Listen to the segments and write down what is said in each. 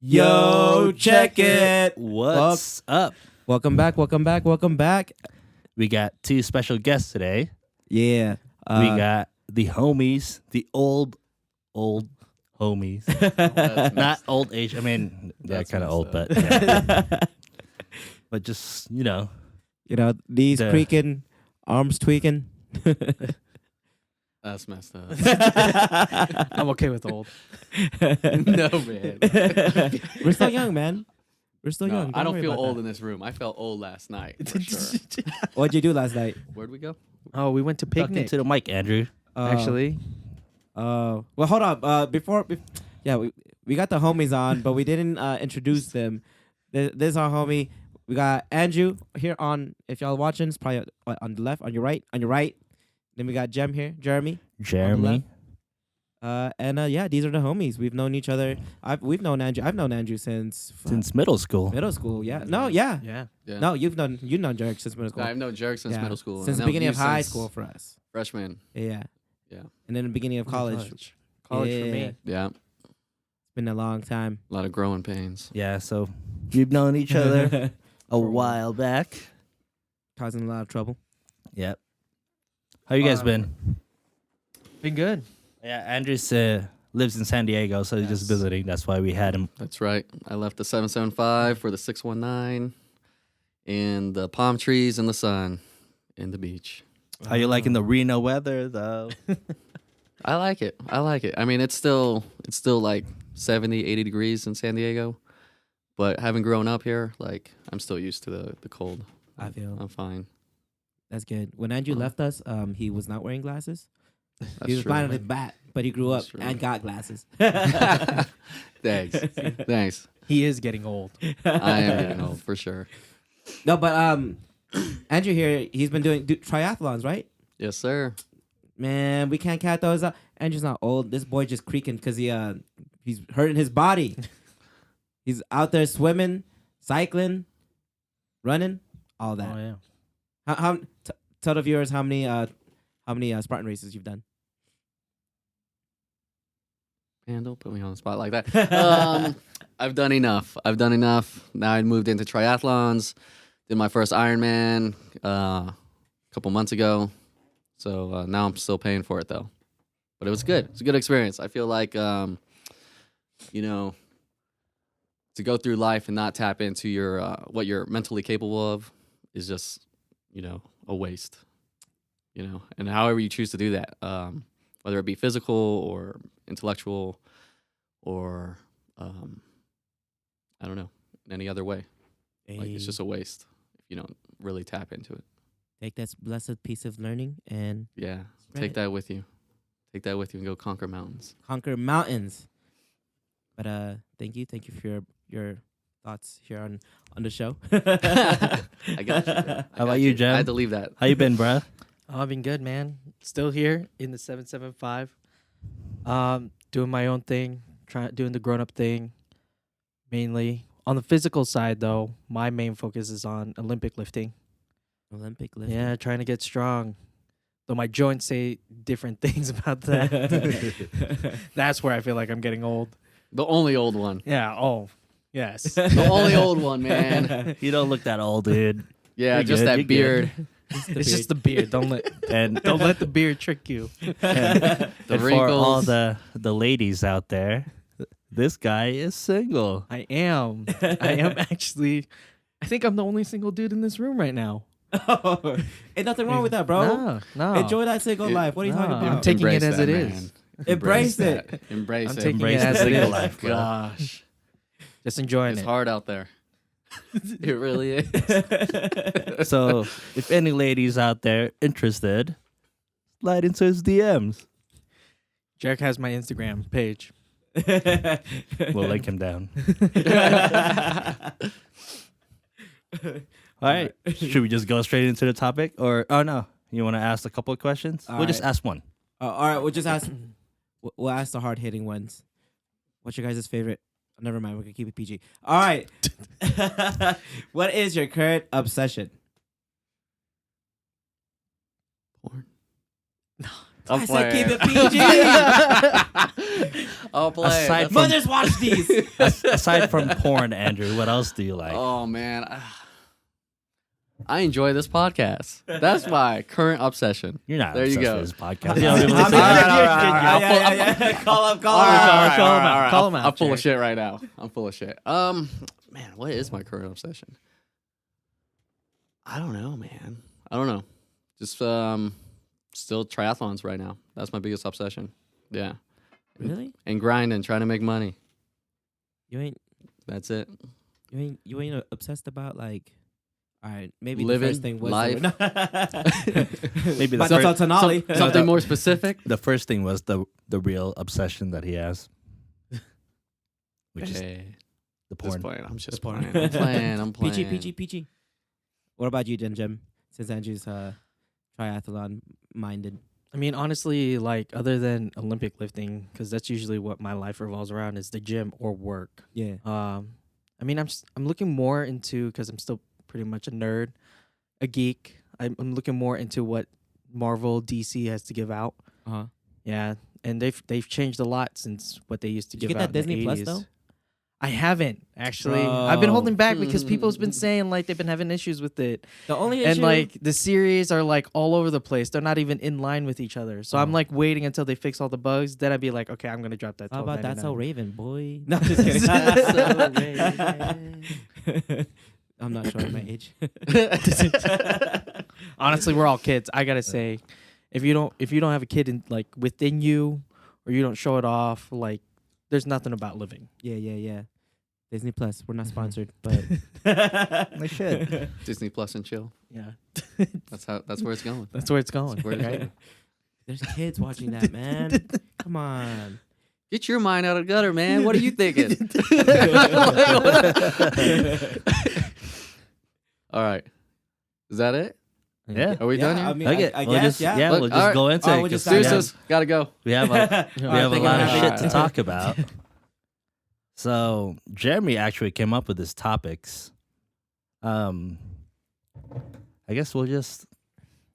Yo, check it. What's up? Welcome back. We got two special guests today. Yeah. We got the homies, the old homies. Not old age. I mean, they're That's kind of messed old, up. but yeah. But just, Knees The- creaking, arms tweaking. That's messed up. I'm okay with old. No, man. We're still young, man. We're still No, young. I don't worry feel about old that. in this room. I felt old last night, for sure. What'd you do last night? Where'd we go? Oh, we went to talking picnic. to the mic, Andrew. Actually, Well, hold up. We got the homies on, but we didn't introduce them. This is our homie. We got Andrew here on. If y'all watching, it's probably on the left, on your right. Then we got Jeremy. Jeremy. These are the homies. We've known each other. I've known Andrew since Since middle school. middle school. Yeah. No. Yeah. yeah. Yeah. No. You've known JERiCK since middle school. I've known JERiCK since Yeah. middle school. Since the I've known beginning you of high since school for us. Freshman. Yeah. Yeah. And then the beginning of college. College for Yeah. me. Yeah. It's been a long time. A lot of growing pains. Yeah, so we've known each other a while back. Causing a lot of trouble. Yep. How you guys been? Been good. Yeah, Andrew lives in San Diego, so he's just Yes. visiting. That's why we had him. That's right. I left the 775 for the 619 and the palm trees and the sun and the beach. How you liking the Reno weather, though? I like it. I mean, it's still like 70, 80 degrees in San Diego. But having grown up here, like, I'm still used to the cold. I feel I'm fine. that's good. When Andrew left us, he was not wearing glasses. That's He was true. fine on his bat, but he grew up That's true. and got glasses. Thanks. He is getting old. I am getting old for sure. No, but Andrew here, he's been doing triathlons, right? Yes, sir. Man, we can't count those up. Andrew's not old. This boy just creaking because he's hurting his body. He's out there swimming, cycling, running, all that. Oh yeah. Tell the viewers how many Spartan races you've done. Man, don't put me on the spot like that. I've done enough. Now I moved into triathlons. Did my first Ironman a couple months ago. So now I'm still paying for it, though. But it was good. It's a good experience. I feel like, to go through life and not tap into your what you're mentally capable of is just, a waste. And however you choose to do that, whether it be physical or intellectual or, I don't know, in any other way. Like, it's just a waste if you don't really tap into it. Take that blessed piece of learning and Yeah. Spread Take it. that with you. Take that with you and go conquer mountains. conquer mountains. But thank you for your thoughts here on the show. I got you. Bro. How about you, Jem? I had to leave that. How you been, bruh? Oh, I've been good, man. Still here in the 775. Doing my own thing, doing the grown up thing. Mainly on the physical side, though, my main focus is on Olympic lifting. Olympic lifting. Yeah, trying to get strong. Though my joints say different things about that. That's where I feel like I'm getting old. The only old one. Yeah. Oh, yes. The only old one, man. You don't look that old, dude. Yeah, You're just good, that you're beard. It's just the beard. Don't And let the beard trick you. and for all wrinkles. the ladies out there, this guy is single. I am actually. I think I'm the only single dude in this room right now. Ain't nothing wrong with that, bro. No. Enjoy that single It- life. What are you talking No. about? I'm taking it as that, it man. is. Embrace that. it. Embrace I'm it. taking Embrace it as the it single is. life, bro. Gosh. Just enjoying It's it. hard out there. It really is. So, if any ladies out there interested, slide into his DMs. JERiCK has my Instagram page. We'll link him down. All right. Should we just go straight into the topic? Or, oh no, you want to ask a couple of questions? All We'll just right. ask one. All right, we'll just ask. We'll ask the hard hitting ones. What's your guys' favorite? Oh, never mind. We're gonna keep it PG. All right. What is your current obsession? Porn. I'm I said playing. keep it PG. I'll play. Aside That's- from- Mothers watch these. Aside from porn, Andrew, what else do you like? oh man, I enjoy this podcast. That's my current obsession. You're not There you obsessed go. with this podcast. I'm You don't even not- listen to I'm it. not- yeah. Call up. All right, call him all out, right. call him out, I'm full of Jerry. shit right now. I'm full of shit. Man, what is my current obsession? I don't know, man. I don't know. Just still triathlons right now. That's my biggest obsession. Yeah, Really? and grinding, trying to make money. You ain't That's it. you ain't obsessed about like. All right, maybe Living, the first thing was life. Maybe the But first- that's Tonali. Something more specific. The first thing was the real obsession that he has, which is Hey, the just porn. playing. I'm just porn. playing. I'm playing. I'm playing. PG. What about you, Jim? Since Andrew's triathlon minded. I mean, honestly, like other than Olympic lifting, because that's usually what my life revolves around, is the gym or work. Yeah. I mean, I'm looking more into, because I'm still pretty much a nerd, a geek. I'm looking more into what Marvel, DC has to give out. Uh-huh. Yeah, and they've changed a lot since what they used to Did you give get out that in the Disney Plus 80s. though? I haven't actually. I've been Bro. holding back because people's been saying like they've been having issues with it, The only and issue, like the series are like all over the place. They're not even in line with each other. So I'm Oh. like waiting until they fix all the bugs. Then I'd be like, okay, I'm gonna drop that. how about That's So $12.99. Raven, boy? No, just kidding. That's So Raven. I'm not showing my age. Honestly, we're all kids. I gotta say, if you don't have a kid in like within you, or you don't show it off, like there's nothing about living. Yeah. Disney Plus. We're not sponsored, but They should. Disney Plus and chill. Yeah, That's where it's going. that's where it's going. Where it's right? going. there's kids watching that, man. Come on. Get your mind out of the gutter, man. What are you thinking? All right. Is that it? Yeah. Are we done here? I mean, Okay, I we'll guess, just, yeah. we'll Look, just all right. go into Oh, it. we just 'cause we got- have- Deuces. Gotta go. We have a we have a Thank lot you. of shit to Alright. talk about. So Jeremy actually came up with his topics. I guess we'll just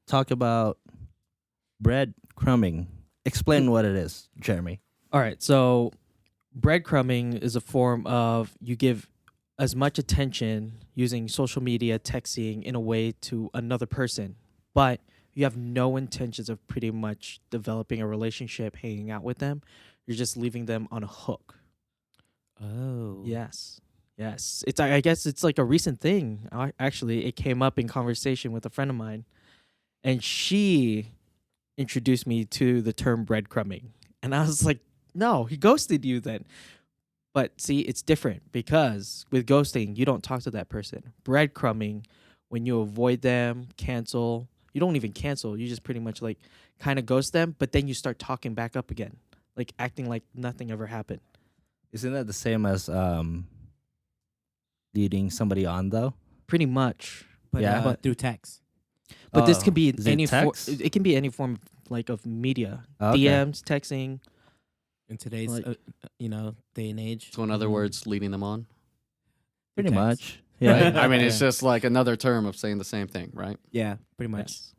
talk about breadcrumbing. Explain what it is, Jeremy. All right, so breadcrumbing is a form of you give as much attention using social media, texting in a way to another person, but you have no intentions of pretty much developing a relationship, hanging out with them. You're just leaving them on a hook. Oh. Yes. It's I guess it's like a recent thing. Actually, it came up in conversation with a friend of mine, and she introduced me to the term breadcrumbing. And I was like, no, he ghosted you then. But see, it's different because with ghosting, you don't talk to that person. Breadcrumbing, when you avoid them, cancel, you don't even cancel. You just pretty much like kind of ghost them, but then you start talking back up again, like acting like nothing ever happened. Isn't that the same as leading somebody on though? Pretty much. But, Yeah. but through text. But this Oh, can be is it any form. text? It can be any form like of media, Okay. DMs, texting. In today's, Like- day and age. So in other words, leading them on. Pretty text. much. Right? I mean, it's Yeah. just like another term of saying the same thing, right? Yeah, pretty much. Yes.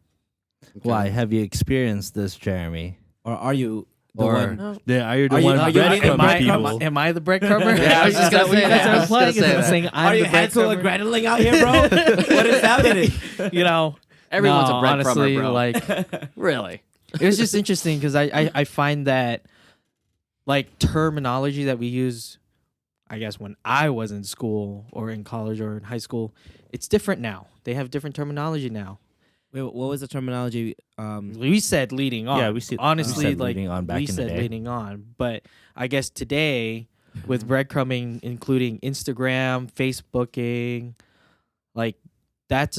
Okay. Why have you experienced this, Jeremy? Or are you the Or one? No. are you the Are you- one are you- breadcrumbing am I- people? Am I the breadcrumber? Yeah, I was just gonna say that. That's what I I'm was gonna implying. say Is that. saying I'm Are you the Hansel and breadcrumber? Greteling out here, bro? What is happening? You know, Everyone's no, a breadcrumber, honestly, bro. like Really? it was just interesting because I find that like terminology that we use, I guess when I was in school or in college or in high school, it's different now. They have different terminology now. Wait, what was the terminology? We said leading on. Yeah, we said- honestly we said like leading on back we in the said day. leading on, but I guess today with breadcrumbing, including Instagram, Facebooking, like that's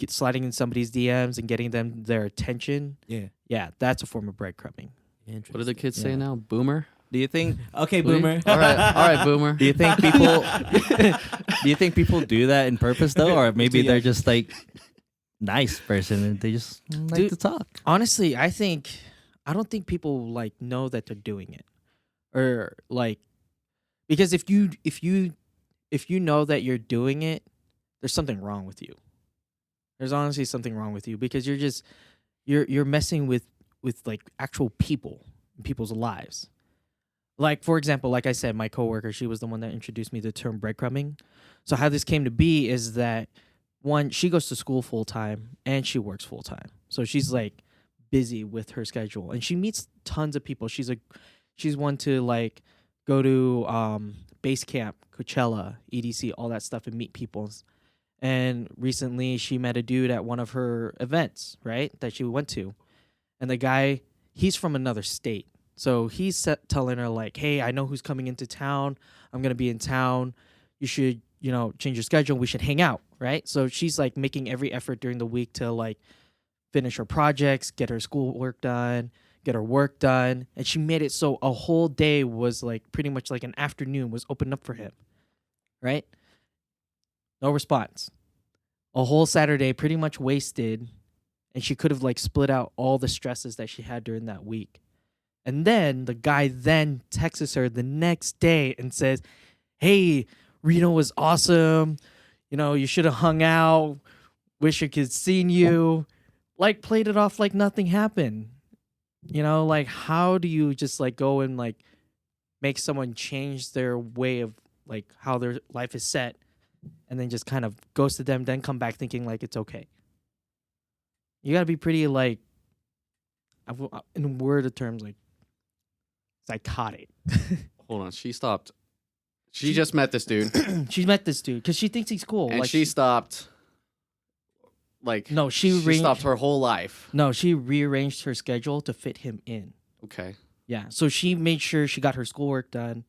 sliding in somebody's DMs and getting them their attention. Yeah. Yeah, that's a form of breadcrumbing. What do the kids say Yeah. now? Boomer? Do you think? Okay, Please? boomer. All right, boomer. Do you think people? do you think people do that in purpose though, or maybe they're just like nice person and they just like Dude, to talk? Honestly, I don't think people like know that they're doing it, or like because if you know that you're doing it, there's something wrong with you. There's honestly something wrong with you because you're messing with with like actual people, people's lives. Like, for example, like I said, my coworker, she was the one that introduced me to the term breadcrumbing. So how this came to be is that one, she goes to school full time and she works full time. So she's like busy with her schedule and she meets tons of people. She's one to like go to base camp, Coachella, EDC, all that stuff and meet people. And recently she met a dude at one of her events, right? That she went to. And the guy, he's from another state. So he's telling her like, "Hey, I know who's coming into town. I'm going to be in town. You should, change your schedule. We should hang out," right? So she's like making every effort during the week to like finish her projects, get her schoolwork done, get her work done. And she made it so a whole day was like pretty much like an afternoon was opened up for him, right? No response. A whole Saturday pretty much wasted, and she could have like split out all the stresses that she had during that week. And then the guy then texts her the next day and says, "Hey, Reno was awesome. You should have hung out. Wish I could seen you." Like played it off like nothing happened. Like how do you just like go and like make someone change their way of like how their life is set and then just kind of ghost them, then come back thinking like it's okay? You gotta be pretty like, in word of terms, like psychotic. Hold on, she stopped. She just met this dude, She met this dude because she thinks he's cool. and like she stopped. Like No, she stopped her whole life. No, she rearranged her schedule to fit him in. Okay. Yeah, so she made sure she got her schoolwork done,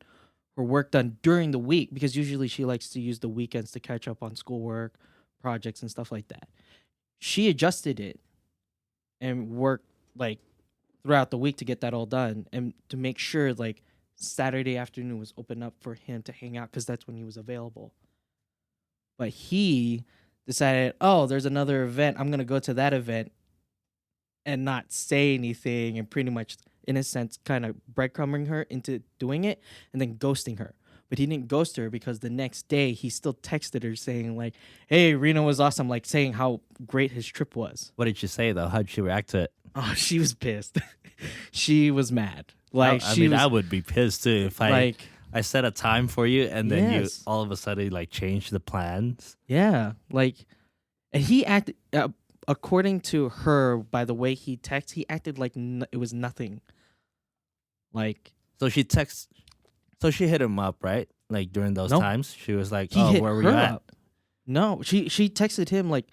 her work done during the week because usually she likes to use the weekends to catch up on schoolwork, projects, and stuff like that. She adjusted it and worked like throughout the week to get that all done and to make sure like Saturday afternoon was open up for him to hang out because that's when he was available. But he decided, oh, there's another event. I'm going to go to that event and not say anything and pretty much, in a sense, kind of breadcrumbing her into doing it and then ghosting her. But he didn't ghost her because the next day he still texted her saying like, "Hey, Reno was awesome," like saying how great his trip was. What did you say though? How'd she react to it? Oh, she was pissed. She was mad. Like I she mean, was I would be pissed too if like, I set a time for you and then you Yes. all of a sudden like change the plans. yeah, like, and he acted according to her by the way he texted. He acted like it was nothing. Like So she hit him up, right? Like during those Nope. times, she was like, he "Oh, hit where were her you at?" up. No, she texted him like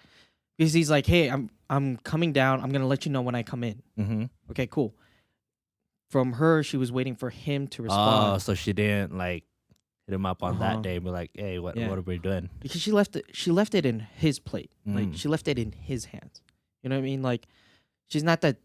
because he's like, "Hey, I'm coming down. I'm gonna let you know when I come in." Mm-hmm. Okay, cool. From her, she was waiting for him to Oh, respond so she didn't like hit him up on Uh-huh. that day and be like, "Hey, what Yeah. are we doing?" because she left it in his plate. Like Mm. she left it in his hands. You know what I mean? Like she's not that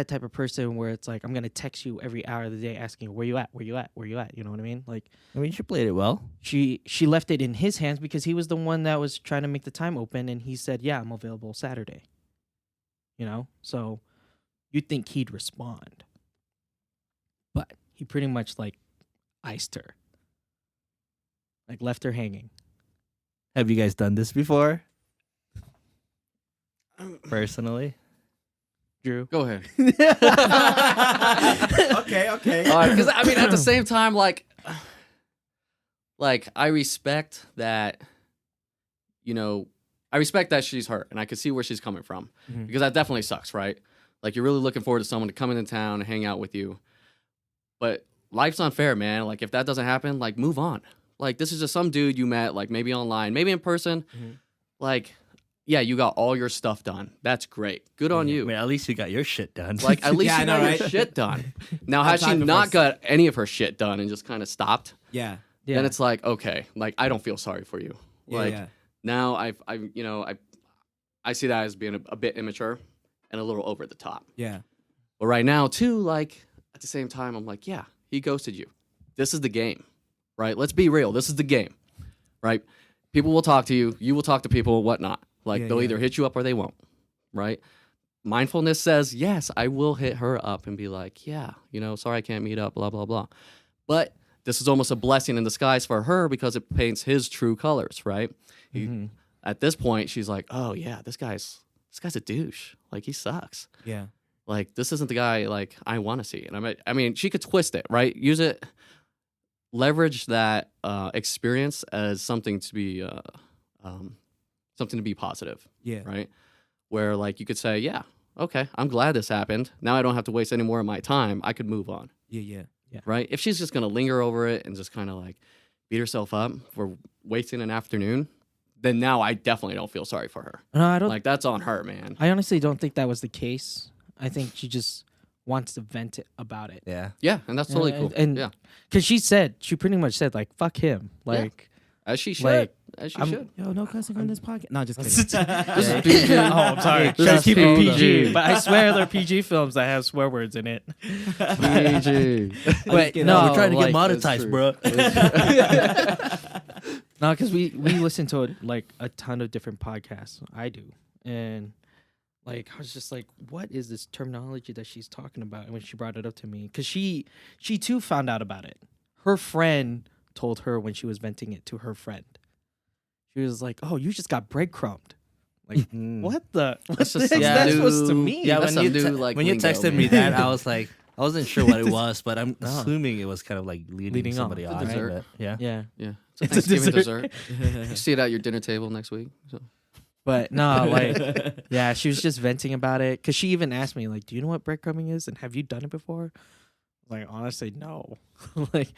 type of person where it's like I'm gonna text you every hour of the day asking where you at, where you at, where you at. You know what I mean? Like I mean, she played it well. she left it in his hands because he was the one that was trying to make the time open, and he said, "Yeah, I'm available Saturday." So you'd think he'd respond, but he pretty much like iced her, like left her hanging. Have you guys done this before? Personally, Drew, Go ahead. Okay. All right, because I mean, at the same time, like I respect that. I respect that she's hurt, and I can see where she's coming from Mhm. because that definitely sucks, right? Like you're really looking forward to someone to come into town and hang out with you, but life's unfair, man. Like if that doesn't happen, like move on. Like this is just some dude you met, like maybe online, maybe in person. Mhm. Like, yeah, you got all your stuff done. That's great. Good on I you. mean, at least you got your shit done. Like at least Yeah, I you know, got your right? shit done. Now, had she Outside before not s- got any of her shit done and just kind of stopped, Yeah. yeah, then it's like, okay, like I don't feel sorry for you. Yeah. Like yeah. now I see that as being a bit immature and a little over the top. Yeah. But right now, too, like at the same time, I'm like, yeah, he ghosted you. This is the game, right? Let's be real. This is the game, right? People will talk to you. You will talk to people, whatnot. Like Yeah, they'll yeah. either hit you up or they won't, right? Mindfulness says, yes, I will hit her up and be like, yeah, sorry I can't meet up, blah, blah, blah. But this is almost a blessing in disguise for her because it paints his true colors, right? Mhm. At this point, she's like, oh, yeah, this guy's a douche. Like, he sucks. Yeah. like this isn't the guy like I want to see. And I mean, she could twist it, right? Use it, leverage that experience as something to be positive, Yeah. right? Where like you could say, yeah, okay, I'm glad this happened. Now I don't have to waste any more of my time. I could move on, Yeah. right? If she's just gonna linger over it and just kind of like beat herself up for wasting an afternoon, then now I definitely don't feel sorry for her. No, I don't. Like that's on her, man. I honestly don't think that was the case. I think she just wants to vent it about it. Yeah. Yeah, and that's totally cool. And yeah, because she pretty much said like, "Fuck him." Like, as she should. like, As she I'm- should. Yo, no cussing on this podcast. No, just kidding. This is PG. oh, I'm sorry. This Try to is keep it PG. PG, but I swear there are PG films that have swear words in it. PG. But kidding. no, We're trying to like, get monetized, true. bro. no, because we listen to like a ton of different podcasts. I do, and like I was just like, what is this terminology that she's talking about? And when she brought it up to me, because she too found out about it. Her friend told her when she was venting it to her friend. She was like, "Oh, you just got breadcrumbed." Like, what the? What That's the just heck some is that new- supposed to mean? Yeah, That's when you, some new, like, when you lingo, texted me man. that, I was like, I wasn't sure what it was, but I'm No. assuming it was kind of like leading on. somebody It's a on. dessert. but yeah. Yeah, Yeah. It's a It's a Thanksgiving dessert. dessert. You see it at your dinner table next week. So. but no, like, yeah, she was just venting about it because she even asked me, like, "Do you know what breadcrumbing is? And have you done it before?" Like, honestly, no. Like,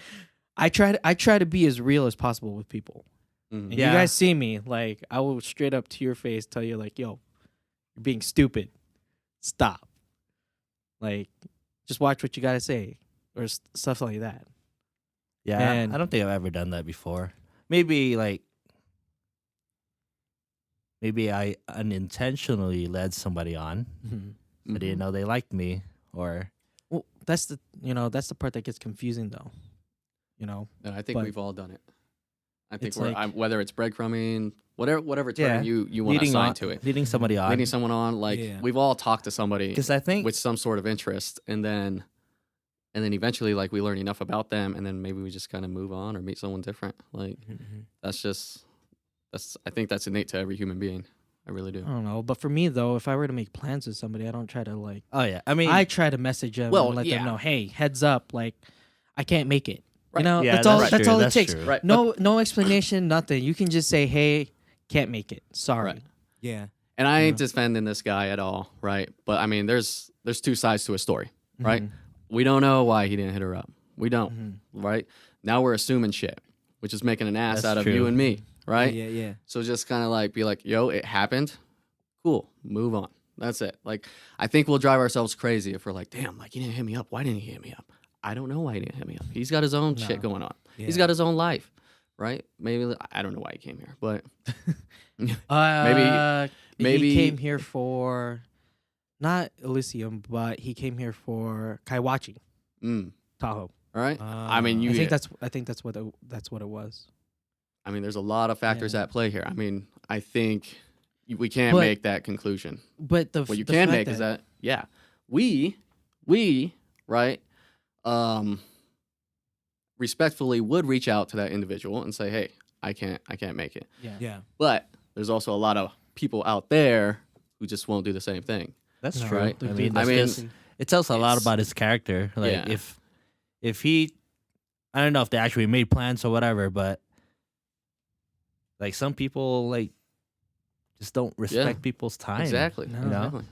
I try to be as real as possible with people. Mhm. And Yeah. you guys see me, like, I will straight up to your face tell you, like, "Yo, you're being stupid. Stop." Like, just watch what you gotta say, or stuff like that. Yeah. And- I don't think I've ever done that before. Maybe I unintentionally led somebody on. I Mhm. didn't know they liked me, or Well, that's the part that gets confusing, though. You know, And I think But- we've all done it. I think It's like- whether it's breadcrumbing, whatever term Yeah. you want to leading assign on, to it. leading somebody on. Leading someone on, like Yeah. we've all talked to somebody Because I think with some sort of interest, and then eventually, like we learn enough about them, and then maybe we just kind of move on or meet someone different. Like I think that's innate to every human being. I really do. I don't know. But for me, though, if I were to make plans with somebody, I don't try to like. oh yeah, I mean I try to message them Well, and let yeah. them know, hey, heads up, like, I can't make it. Right. You know, yeah, that's all. true, That's all it that's takes. true. Right. No explanation, nothing. You can just say, hey, can't make it. Sorry. Right. Yeah. And I ain't Yeah. defending this guy at all, right? But I mean, there's two sides to a story, right? Mhm. We don't know why he didn't hit her up. We don't, Mhm. right? Now we're assuming shit, which is making an ass That's out of true. you and me, right? Yeah. So just kind of like be like, yo, it happened. Cool. Move on. That's it. Like, I think we'll drive ourselves crazy if we're like, damn, like, he didn't hit me up. Why didn't he hit me up? I don't know why he didn't hit me up. He's got his own shit going on. He's got his own life, right? Maybe, I don't know why he came here, but maybe- he came here for not Elysium, but he came here for Kaiwachi Tahoe. all right. I mean, you, I think that's what it was. I mean, there's a lot of factors Yeah. at play here. I mean, I think we can't But- make that conclusion. But What you can make is that, yeah, we, right, respectfully would reach out to that individual and say, hey, I can't make it. Yeah. But there's also a lot of people out there who just won't do the same thing. that's No, true. right. I they're mean, being I mean, disgusting. it tells a lot it's- about his character. Like Yeah. if he, I don't know if they actually made plans or whatever, but like some people like just don't respect people's time. Exactly. No. You know? Exactly.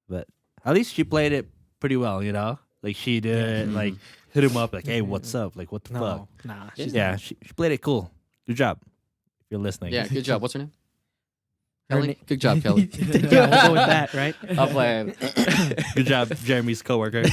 But at least she played it pretty well. You know, like she did Mhm. like hit him up like, hey, what's up? Like what the fuck? No, nah. She's Yeah, she played it cool. Good job. If you're listening. Yeah, good job. What's her name? Her Kelly? na- Good job, Kelly. yeah, we'll go with that, right? I'm playing. Good job, Jeremy's coworker.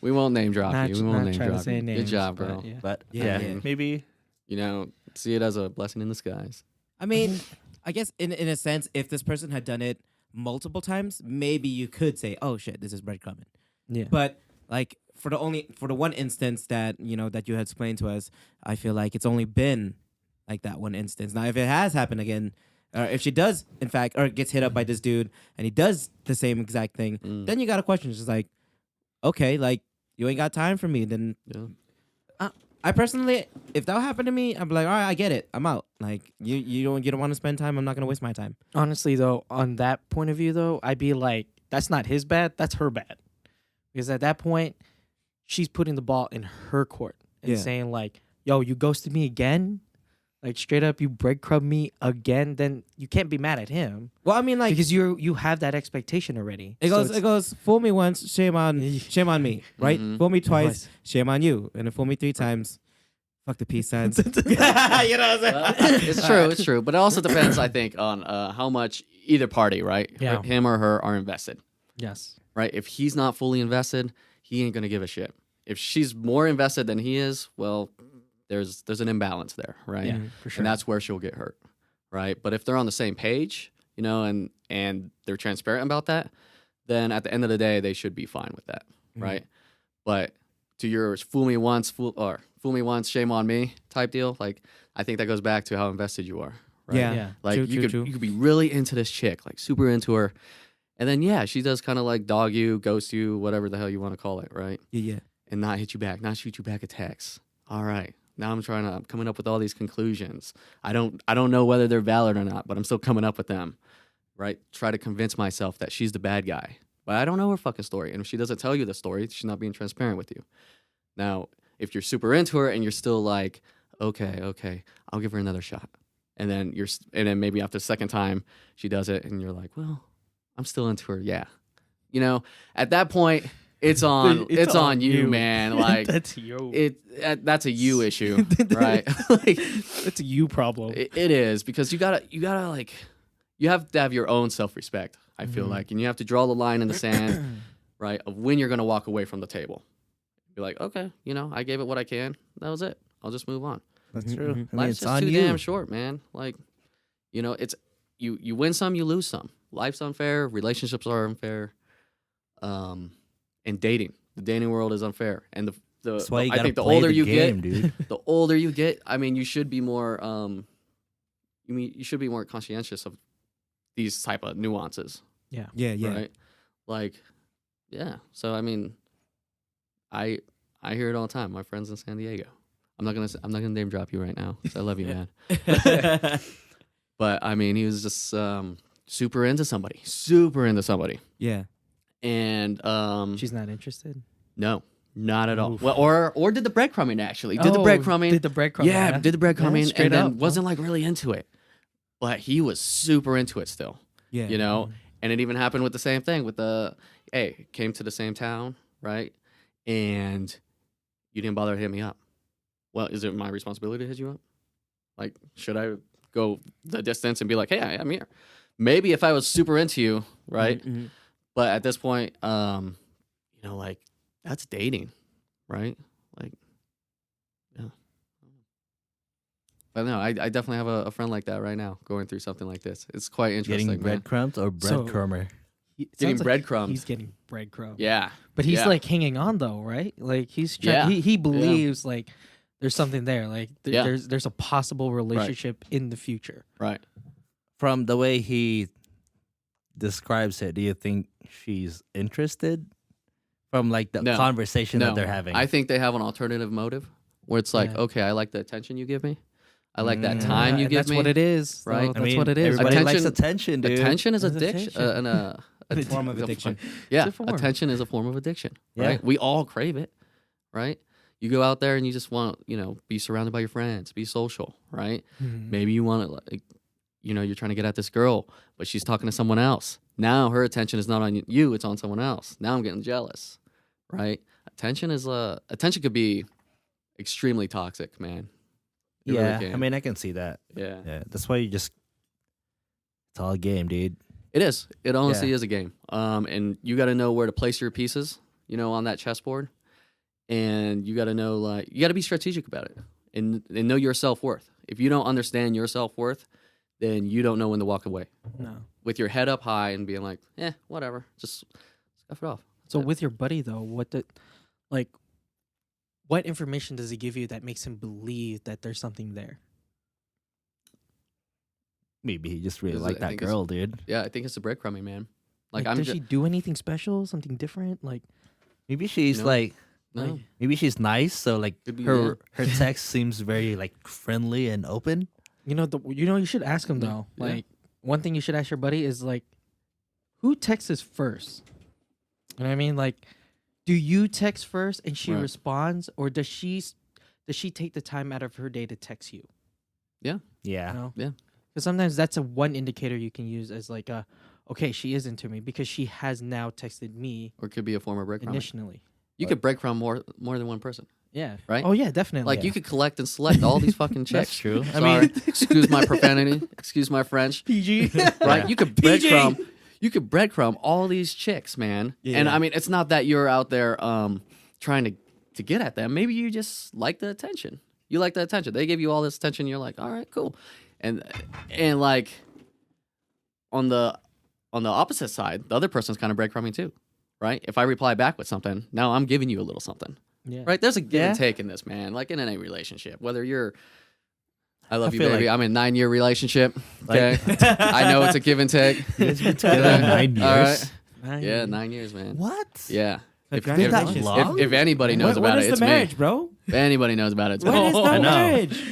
We won't name drop Not- you. We won't not name trying to drop say you. names, Good job, but bro. yeah. But Yeah, yeah, yeah. maybe You know, see it as a blessing in disguise. I mean, I guess in a sense, if this person had done it multiple times, maybe you could say, "Oh shit, this is breadcrumbing." Yeah. But like for the one instance that that you had explained to us, I feel like it's only been like that one instance. Now, if it has happened again, or if she does in fact, or gets hit up by this dude and he does the same exact thing, then you got a question. It's just like, okay, like you ain't got time for me. Then Yeah. I personally, if that happened to me, I'd be like, all right, I get it. I'm out. Like you don't want to spend time. I'm not gonna waste my time. Honestly, though, on that point of view, though, I'd be like, that's not his bad. That's her bad. Because at that point, she's putting the ball in her court and Yeah. saying like, "Yo, you ghosted me again." Like straight up, you breadcrumb me again. Then you can't be mad at him Well, I mean, like because you have that expectation already. it So goes. It goes. Fool me once, shame on me. Right? Mhm. Fool me twice, Twice. shame on you. And then fool me 3 times, fuck the peace signs. You know what I'm saying? It's true, but it also depends, I think, on how much either party, right, Yeah. him or her, are invested, Yes. right? If he's not fully invested, he ain't gonna give a shit. If she's more invested than he is, well, there's an imbalance there, right? Yeah, for sure. And that's where she'll get hurt, right? But if they're on the same page, you know, and they're transparent about that, then at the end of the day, they should be fine with that, Mhm. right? But to your fool me once, shame on me type deal, like I think that goes back to how invested you are, right? Yeah. Yeah. Like True, true. you could be really into this chick, like super into her, and then yeah, she does kind of like dog you, ghost you, whatever the hell you want to call it, right? Yeah. And not hit you back, not shoot you back a text. All right. Now I'm coming up with all these conclusions. I don't know whether they're valid or not, but I'm still coming up with them. Right? Try to convince myself that she's the bad guy. But I don't know her fucking story. And if she doesn't tell you the story, she's not being transparent with you. Now, if you're super into her and you're still like, okay, I'll give her another shot. And then maybe after the second time she does it and you're like, well, I'm still into her. Yeah. You know, at that point, it's on you, man. Like that's you. that's a you issue, right? Like That's a you problem. it is, because you gotta like, you have to have your own self-respect, I feel like, and you have to draw the line in the sand, right, of when you're gonna walk away from the table. Be like, okay, you know, I gave it what I can. That was it. I'll just move on. That's Mhm, true. mhm. I mean, Life's it's just on too you. damn short, man. Like, you know, it's you win some, you lose some. Life's unfair. Relationships are unfair. And the dating world is unfair. And That's why you I gotta think the play older the you game, get, dude. the older you get, I mean, you should be more you should be more conscientious of these type of nuances, Yeah. right? Like, yeah. So I mean, I hear it all the time. My friends in San Diego. I'm not gonna name drop you right now, 'cause I love you, man. But I mean, he was just super into somebody, Yeah. and She's not interested. no, not at all. Oof. Well, or did the breadcrumbing actually? Did the Oh, breadcrumbing? Did the breadcrumbing? Yeah, did the breadcrumbing, straight and then up, huh? wasn't like really into it, but he was super into it still. Yeah. You know, and it even happened with the same thing with came to the same town, right? And you didn't bother to hit me up. Well, is it my responsibility to hit you up? Like, should I go the distance and be like, hey, I'm here? Maybe if I was super into you, right? Mhm. But at this point, you know, like, that's dating, right? Like, yeah. But no, I definitely have a friend like that right now going through something like this. It's quite interesting. Getting man. breadcrumbs or So- breadcrumber? It Getting sounds like breadcrumbs. He's getting breadcrumbs. Yeah. But he's Yeah. like hanging on though, right? Like he's Yeah. he believes like there's something there. Like Yeah. there's a possible relationship in the future. Right. From the way he describes it, do you think she's interested? From like the No. conversation No, that they're having. I think they have an alternative motive where it's like, Yeah. okay, I like the attention you give me. I like that Mm. time you and give that's me. what it is. Right? Right? I That's mean, what it is. Everybody likes Attention- attention, dude. Attention is It's addiction. attention. A form of it's a- addiction. Yeah, It's a form. attention is a form of addiction. Yeah. Right? We all crave it. Right? You go out there and you just want, you know, be surrounded by your friends, be social. Right? Mhm. Maybe you want to, like, you know, you're trying to get at this girl, but she's talking to someone else. Now her attention is not on you; it's on someone else. Now I'm getting jealous. Right? Attention could be extremely toxic, man. It really Yeah, can. I mean, I can see that. Yeah. Yeah, that's why it's all a game, dude. It is. It honestly Yeah. is a game. And you got to know where to place your pieces, you know, on that chessboard. And you got to know, like, you got to be strategic about it and know your self-worth. If you don't understand your self-worth, then you don't know when to walk away. No. With your head up high and being like, whatever, just scuff it off. So Yeah. with your buddy though, what information does he give you that makes him believe that there's something there? Maybe he just really Is it- liked I that think it's- girl, dude. Yeah, I think it's the breadcrumbing, man. Like, I'm does just, she do anything special? Something different? Like Maybe she's No. like, no. maybe she's nice, so like Could be, her text seems very like friendly and open. you should ask him Yeah, though. yeah. Like one thing you should ask your buddy is like, who texts first? You know what I mean? Like, do you text first and she Right. responds, or does she take the time out of her day to text you? Yeah. You know? Yeah. Because sometimes that's a one indicator you can use as like a, okay, she is into me because she has now texted me Or it could be a form of breadcrumbing. initially. You could breadcrumb more than one person. Yeah. Right? Oh yeah, definitely. Like you could collect and select all these fucking chicks. That's true. I Sorry. mean, excuse my profanity. Excuse my French. PG. Right? Yeah. You could PG. breadcrumb. You could breadcrumb all these chicks, man. Yeah, And yeah. I mean, it's not that you're out there trying to get at them. Maybe you just like the attention. You like the attention. They give you all this attention. You're like, all right, cool. And like on the opposite side, the other person's kind of breadcrumbing too, right? If I reply back with something, now I'm giving you a little something. Yeah. Right? There's a give and Yeah. take in this, man. Like in any relationship, whether you're, I love I you, feel baby. like- I'm in a 9-year relationship. Okay, Like- I know it's a give and take. you guys been together 9 All years. right. Yeah, 9 years, man. What? Yeah. Congratulations. long? If anybody knows When about is it, it's the marriage, me. bro? If anybody knows about it, it's When me. is the I know. marriage?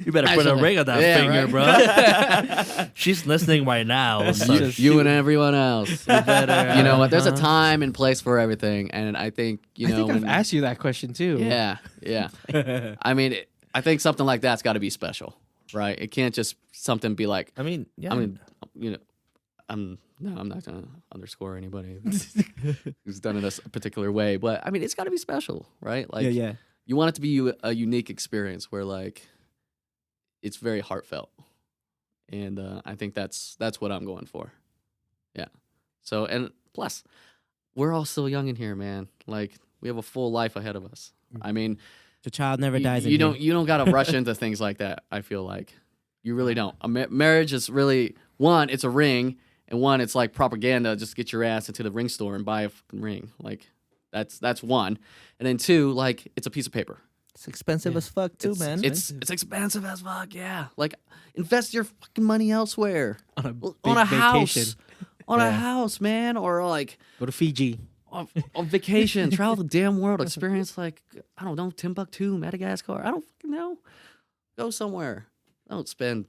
You better put a Actually, ring on that yeah, finger, right. bro. She's listening right now. So You and everyone else. better, You know what? There's a Uh-huh. time and place for everything, and I think you I know. think I've when- asked you that question too. Yeah, yeah. I mean, I think something like that's got to be special, right? It can't just something be like. I mean, yeah. I mean, you know, I'm not gonna underscore anybody who's done it a particular way, but I mean, it's got to be special, right? Like, yeah. you want it to be a unique experience where like it's very heartfelt, and I think that's what I'm going for. Yeah. So and plus, we're all still young in here, man. Like we have a full life ahead of us. I mean, The child never dies. you don't gotta rush into things like that. I feel like you really don't. Marriage is really one. It's a ring, and one, it's like propaganda. Just get your ass into the ring store and buy a fucking ring. Like that's one, and then two, like it's a piece of paper. it's expensive Yeah. as fuck too, man. It's expensive as fuck. Yeah, like invest your fucking money elsewhere On a on big a vacation. house, on a Yeah. house, man, or like Go to Fiji. on vacation, travel the damn world, experience like I don't know, Timbuktu, Madagascar. I don't fucking know. Go somewhere. Don't spend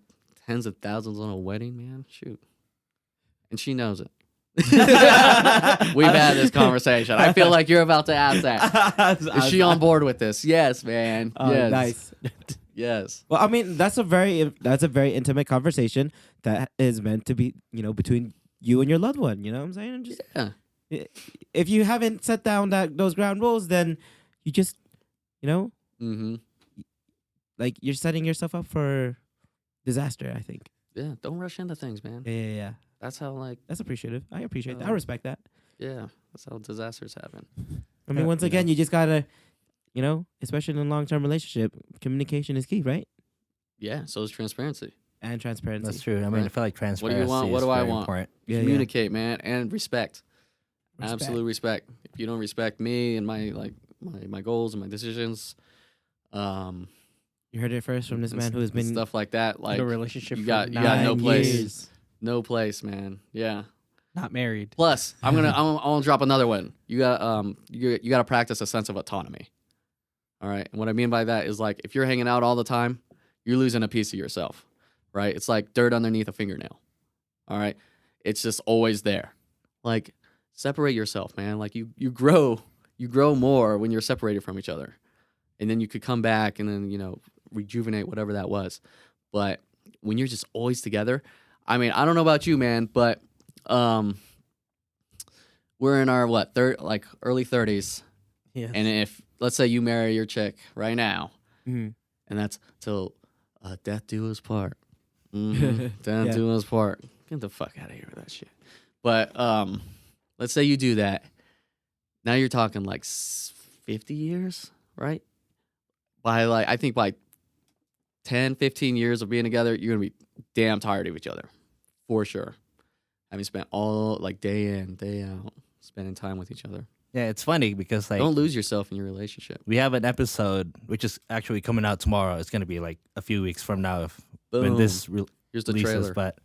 tens of thousands on a wedding, man. Shoot. And she knows it. We've had this conversation. I feel like you're about to ask that. Is she on board with this? Yes, man. Oh, Yes. nice. Yes. Well, I mean, that's a very intimate conversation that is meant to be, between you and your loved one. You know what I'm saying? And just Yeah. if you haven't set down those ground rules, then you just, Mm-hmm. like you're setting yourself up for disaster. I think. Yeah. Don't rush into things, man. Yeah. That's how like That's appreciative. I appreciate that. I respect that. yeah. That's how disasters happen. I mean, once again, you just gotta, especially in a long-term relationship, communication is key, right? Yeah. So is transparency. And transparency. That's true. I mean, Right. I feel like transparency want? What is do I very want? important. Yeah, Communicate, man, and respect. Respect. Absolute respect. If you don't respect me and my goals and my decisions, You heard it first from this and man who has been stuff like that, like a relationship you for got no 9 place. years. no place, man. Yeah. not married. Plus, I'm gonna drop another one. You got you got to practice a sense of autonomy. All right, and what I mean by that is like if you're hanging out all the time, you're losing a piece of yourself, right? It's like dirt underneath a fingernail. All right, it's just always there. Like separate yourself, man. Like you grow more when you're separated from each other, and then you could come back and then rejuvenate whatever that was. But when you're just always together, I mean, I don't know about you, man, but we're in our early 30s, Yeah. and if let's say you marry your chick right now, Mhm. and that's till death do us part. Death Yeah. do us part. Get the fuck out of here with that shit. But let's say you do that. Now you're talking like 50 years, right? I think by 10, 15 years of being together, you're gonna be damn tired of each other, for sure. Having spent all day in, day out, spending time with each other. Yeah, it's funny because Don't lose yourself in your relationship. we have an episode which is actually coming out tomorrow. It's gonna be like a few weeks from now when Boom. this Here's the releases. trailer. But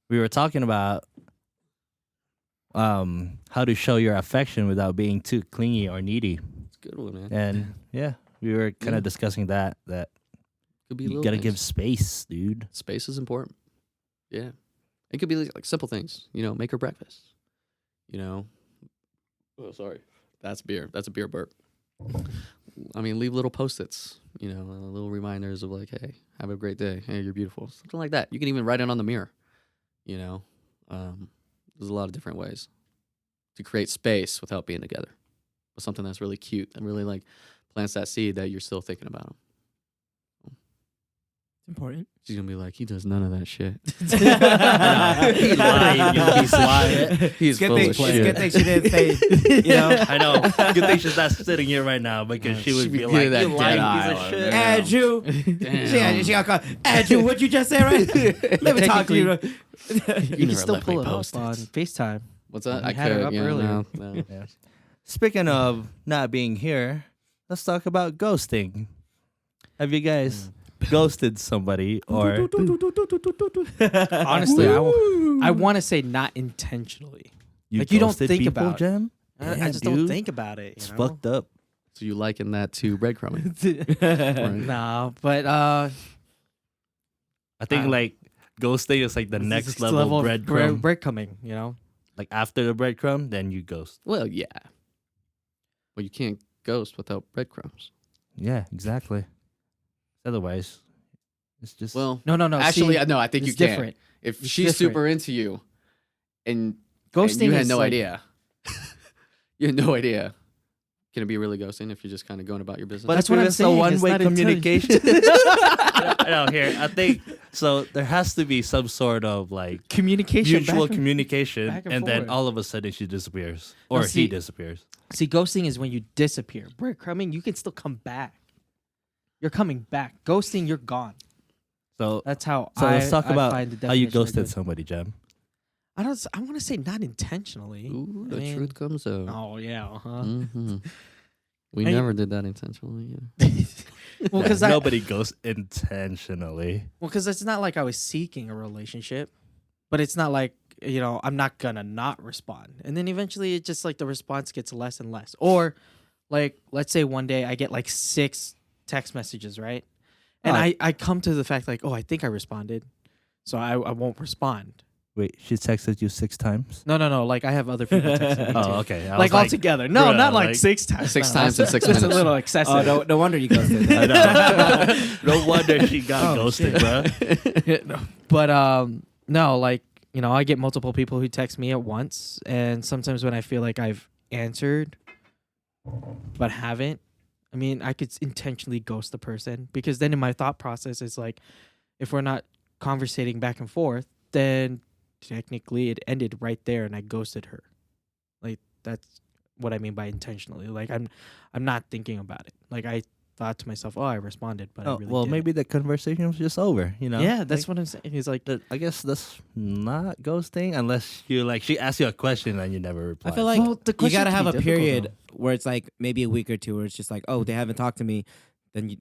we were talking about how to show your affection without being too clingy or needy, It's a good one, man. and yeah, we were kind Yeah. of discussing that Could be you little gotta things. give space, dude. Space is important. Yeah. It could be like simple things, make her breakfast. Oh, sorry. That's beer. That's a beer burp. I mean, leave little Post-its, little reminders of like, hey, have a great day. Hey, you're beautiful. Something like that. You can even write it on the mirror, There's a lot of different ways to create space without being together. But something that's really cute and really like plants that seed that you're still thinking about him. Important. She's going to be like, he does none of that shit. He's lying, you piece of shit. He's full of It's shit. good thing she didn't say, I know. Good thing she's not sitting here right now because she would She'd be be like, that you lying dead piece of eye shit. on Andrew. Damn. She gonna call Andrew. What'd you just say, right? Let me talk to you. You You can never still let pull me it up post on it. FaceTime. What's that? We I had her could. up Yeah, earlier. no. Yeah. Speaking of not being here, let's talk about ghosting. Have you guys ghosted somebody or Honestly, I want to say not intentionally. you Like, you don't ghosted think people, about it. Jem? I Yeah, just don't dude. think about it. It's You know? fucked up. So you liken that to breadcrumbing? Right. No, but I think Uh, like ghosting is like the next it's level, of breadcrumb. breadcrumbing. Like after the breadcrumb, then you ghost. Well, yeah. Well, you can't ghost without breadcrumbs. Yeah, exactly. Otherwise, it's just Well, No. actually, see, no. I think it's you can. different. If It's she's different. super into you, and Ghosting you had is no like- idea, you had no idea. Can it be really ghosting if you're just kind of going about your business? But That's if what I'm it's a saying, it's one-way not communication. I know here. I think so. There has to be some sort of like Communication. mutual back and- communication, back and and then forward. all of a sudden she disappears No, or he see- disappears. See, ghosting is when you disappear. Breadcrumbing, you can still come back. You're coming back. Ghosting, you're gone. So, That's how. let's talk I about find the how you definition of ghosted ghosting. somebody, Jem. I want to say not intentionally. Ooh, the I mean- truth comes out. Oh yeah. Mm-hmm. We I- never did that intentionally. Either. Well, because Nobody ghosts intentionally. it's not like I was seeking a relationship, but it's not like I'm not gonna not respond, and then eventually it just like the response gets less and less. Or like let's say one day I get like 6 text messages, right? And Oh. I come to the fact like, oh, I think I responded, so I won't respond. Wait, she texted you 6 times? No, like I have other people texting me too. Oh, okay. I Like was all together. No, bruh, not like like- 6 times. 6 No, times in that's- 6 that's minutes. a little excessive. Oh, no wonder you ghosted. I know. No wonder she got Oh, ghosted, shit. bro. But no, like I get multiple people who text me at once, and sometimes when I feel like I've answered but haven't, I mean, I could intentionally ghost the person, because then in my thought process it's like, if we're not conversating back and forth, then technically it ended right there and I ghosted her. Like, that's what I mean by intentionally. Like, I'm not thinking about it. Like, I thought to myself, oh, I responded, but I Oh, really well, didn't. maybe the conversation was just over, Yeah, that's Like, what I'm saying. He's like, I guess that's not ghosting unless you like she asked you a question and you never replied. I feel like Well, the you question gotta can have be a difficult, period where it's like maybe a week or two where it's just like, oh, they haven't talked to me. Then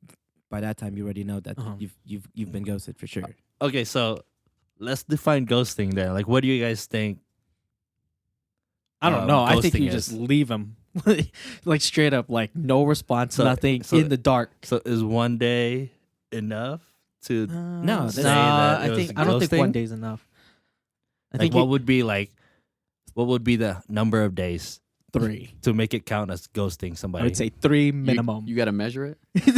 by that time you already know that Uh-huh. you've been ghosted for sure. okay, so let's define ghosting then. Like, what do you guys think? I don't know. I think ghosting you is? just leave him, like straight up, like no response, So- nothing, so- in the dark. So is one day enough to No, say that's- that it was I don't think one ghosting? day's enough. I like think what would be the number of days 3. to make it count as ghosting somebody? I would say 3 minimum. You got to measure it. You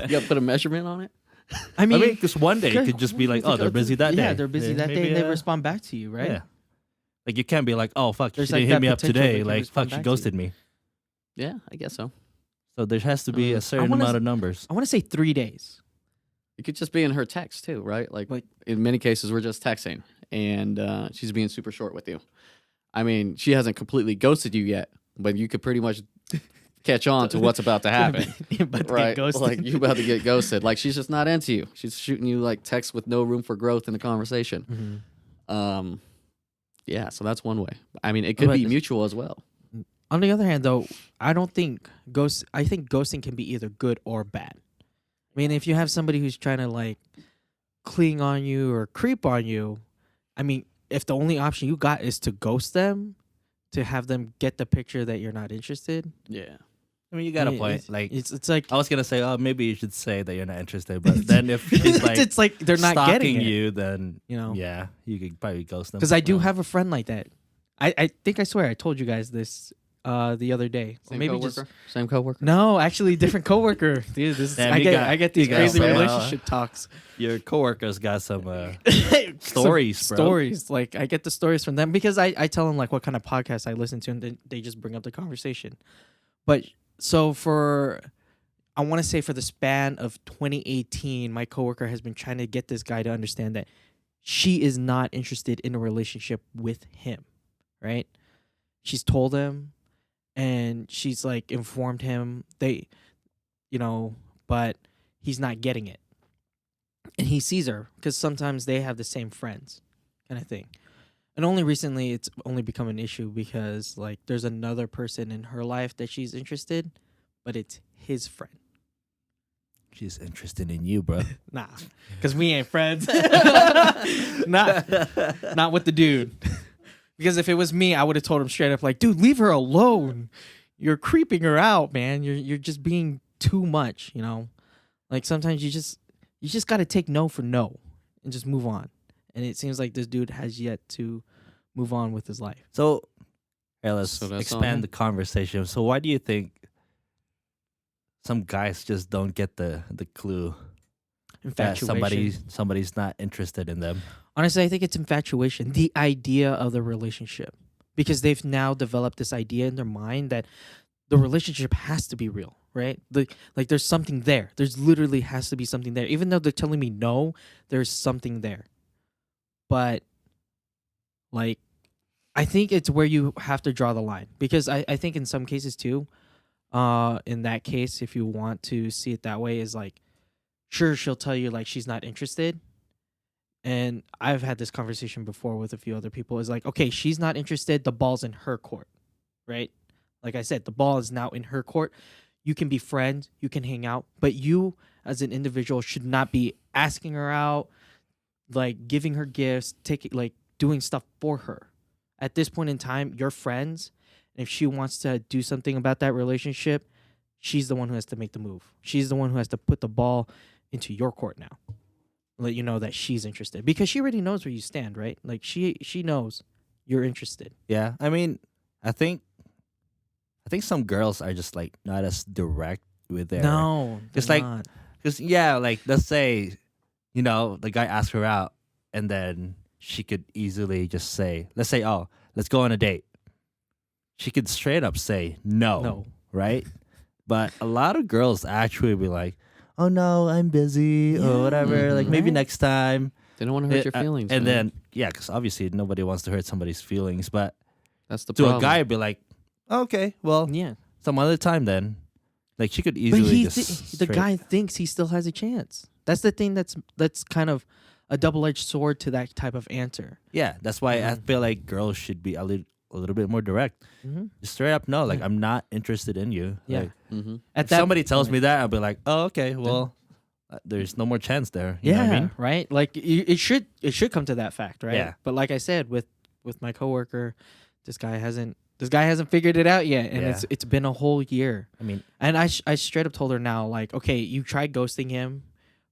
got to put a measurement on it. I I mean, mean, because one day could just be like, oh, they're busy that day. Yeah, they're busy that day, maybe, and they respond back to you, right? Yeah. Like you can't be like, oh fuck, There's she like didn't hit that me up potential today. they can Like respond fuck, she back to you. ghosted me. Yeah, I guess so. So there has to be a certain wanna amount s- of numbers. I want to say 3 days. It could just be in her text too, right? Like Like- in many cases, we're just texting, and she's being super short with you. I mean, she hasn't completely ghosted you yet, but you could pretty much catch on to what's about to happen. You're about to get Right, ghosted. like you about to get ghosted. Like she's just not into you. She's shooting you like texts with no room for growth in the conversation. Mhm. Yeah, so that's one way. I mean, it could But- be mutual as well. On the other hand, though, I think ghosting can be either good or bad. I mean, if you have somebody who's trying to like cling on you or creep on you, I mean, if the only option you got is to ghost them, to have them get the picture that you're not interested, Yeah, I mean, you got a point. It's, Like, it's like I was gonna say, oh, maybe you should say that you're not interested. But then if she's like, it's like they're not getting stalking it, you, then you know. yeah, you could probably ghost them. Because I do have a friend like that. I think I swear I told you guys this the other day. Or Same maybe coworker? Same coworker. no, actually different coworker. Dude, this is, Damn, I get these you got crazy some, relationship talks. Your coworkers got some Some stories, bro. Stories. Like I get the stories from them because I tell them like what kind of podcast I listen to, and then they just bring up the conversation. But so I want to say for the span of 2018, my coworker has been trying to get this guy to understand that she is not interested in a relationship with him, right? She's told him, and she's like informed him but he's not getting it. And he sees her because sometimes they have the same friends kind of thing. And only recently it's only become an issue because like there's another person in her life that she's interested, but it's his friend. She's interested in you, bro. Nah, because we ain't friends. Not with the dude. Because if it was me, I would have told him straight up, like, dude, leave her alone. You're creeping her out, man. You're just being too much, you know. Like sometimes you just got to take no for no and just move on. And it seems like this dude has yet to move on with his life. So, hey, let's So that's on him? expand the conversation. So, why do you think some guys just don't get the clue that Infatuation. somebody's not interested in them? Honestly, I think it's infatuation, the idea of the relationship. Because they've now developed this idea in their mind that the relationship has to be real, right? Like there's something there. There's literally has to be something there. Even though they're telling me no, there's something there. But like I think it's where you have to draw the line. Because I think in some cases too, in that case, if you want to see it that way, is like, sure, she'll tell you like she's not interested. And I've had this conversation before with a few other people. Is like, okay, she's not interested. The ball's in her court, right? Like I said, the ball is now in her court. You can be friends. You can hang out. But you, as an individual, should not be asking her out, like giving her gifts, doing stuff for her. At this point in time, you're friends. And if she wants to do something about that relationship, she's the one who has to make the move. She's the one who has to put the ball into your court now. Let you know that she's interested because she already knows where you stand, right? Like she knows you're interested. Yeah, I mean, I think some girls are just like not as direct with their No, It's they're like- not. Because yeah, like let's say, the guy asks her out, and then she could easily just say, let's say, oh, let's go on a date. She could straight up say no. Right? But a lot of girls actually be like, oh no, I'm busy or whatever. Like maybe Right. next time. They don't want to hurt your feelings. And man. then because obviously nobody wants to hurt somebody's feelings. But that's the to problem. a guy, be like, okay, well, Yeah, some other time then. Like she could but easily the just guy thinks he still has a chance. That's the thing. That's kind of a double-edged sword to that type of answer. Yeah, that's why I feel like girls should be a little bit more direct. Mm-hmm. Just straight up, no, like Yeah. I'm not interested in you. Yeah. Like, Mm-hmm. At if that somebody tells point- me that, I'll be like, oh, okay, well, there's no more chance there. You know what I mean? right. Like it should come to that fact, right? Yeah. But like I said, with my coworker, this guy hasn't figured it out yet, and Yeah. it's been a whole year. I mean, And I straight up told her now, like, okay, you tried ghosting him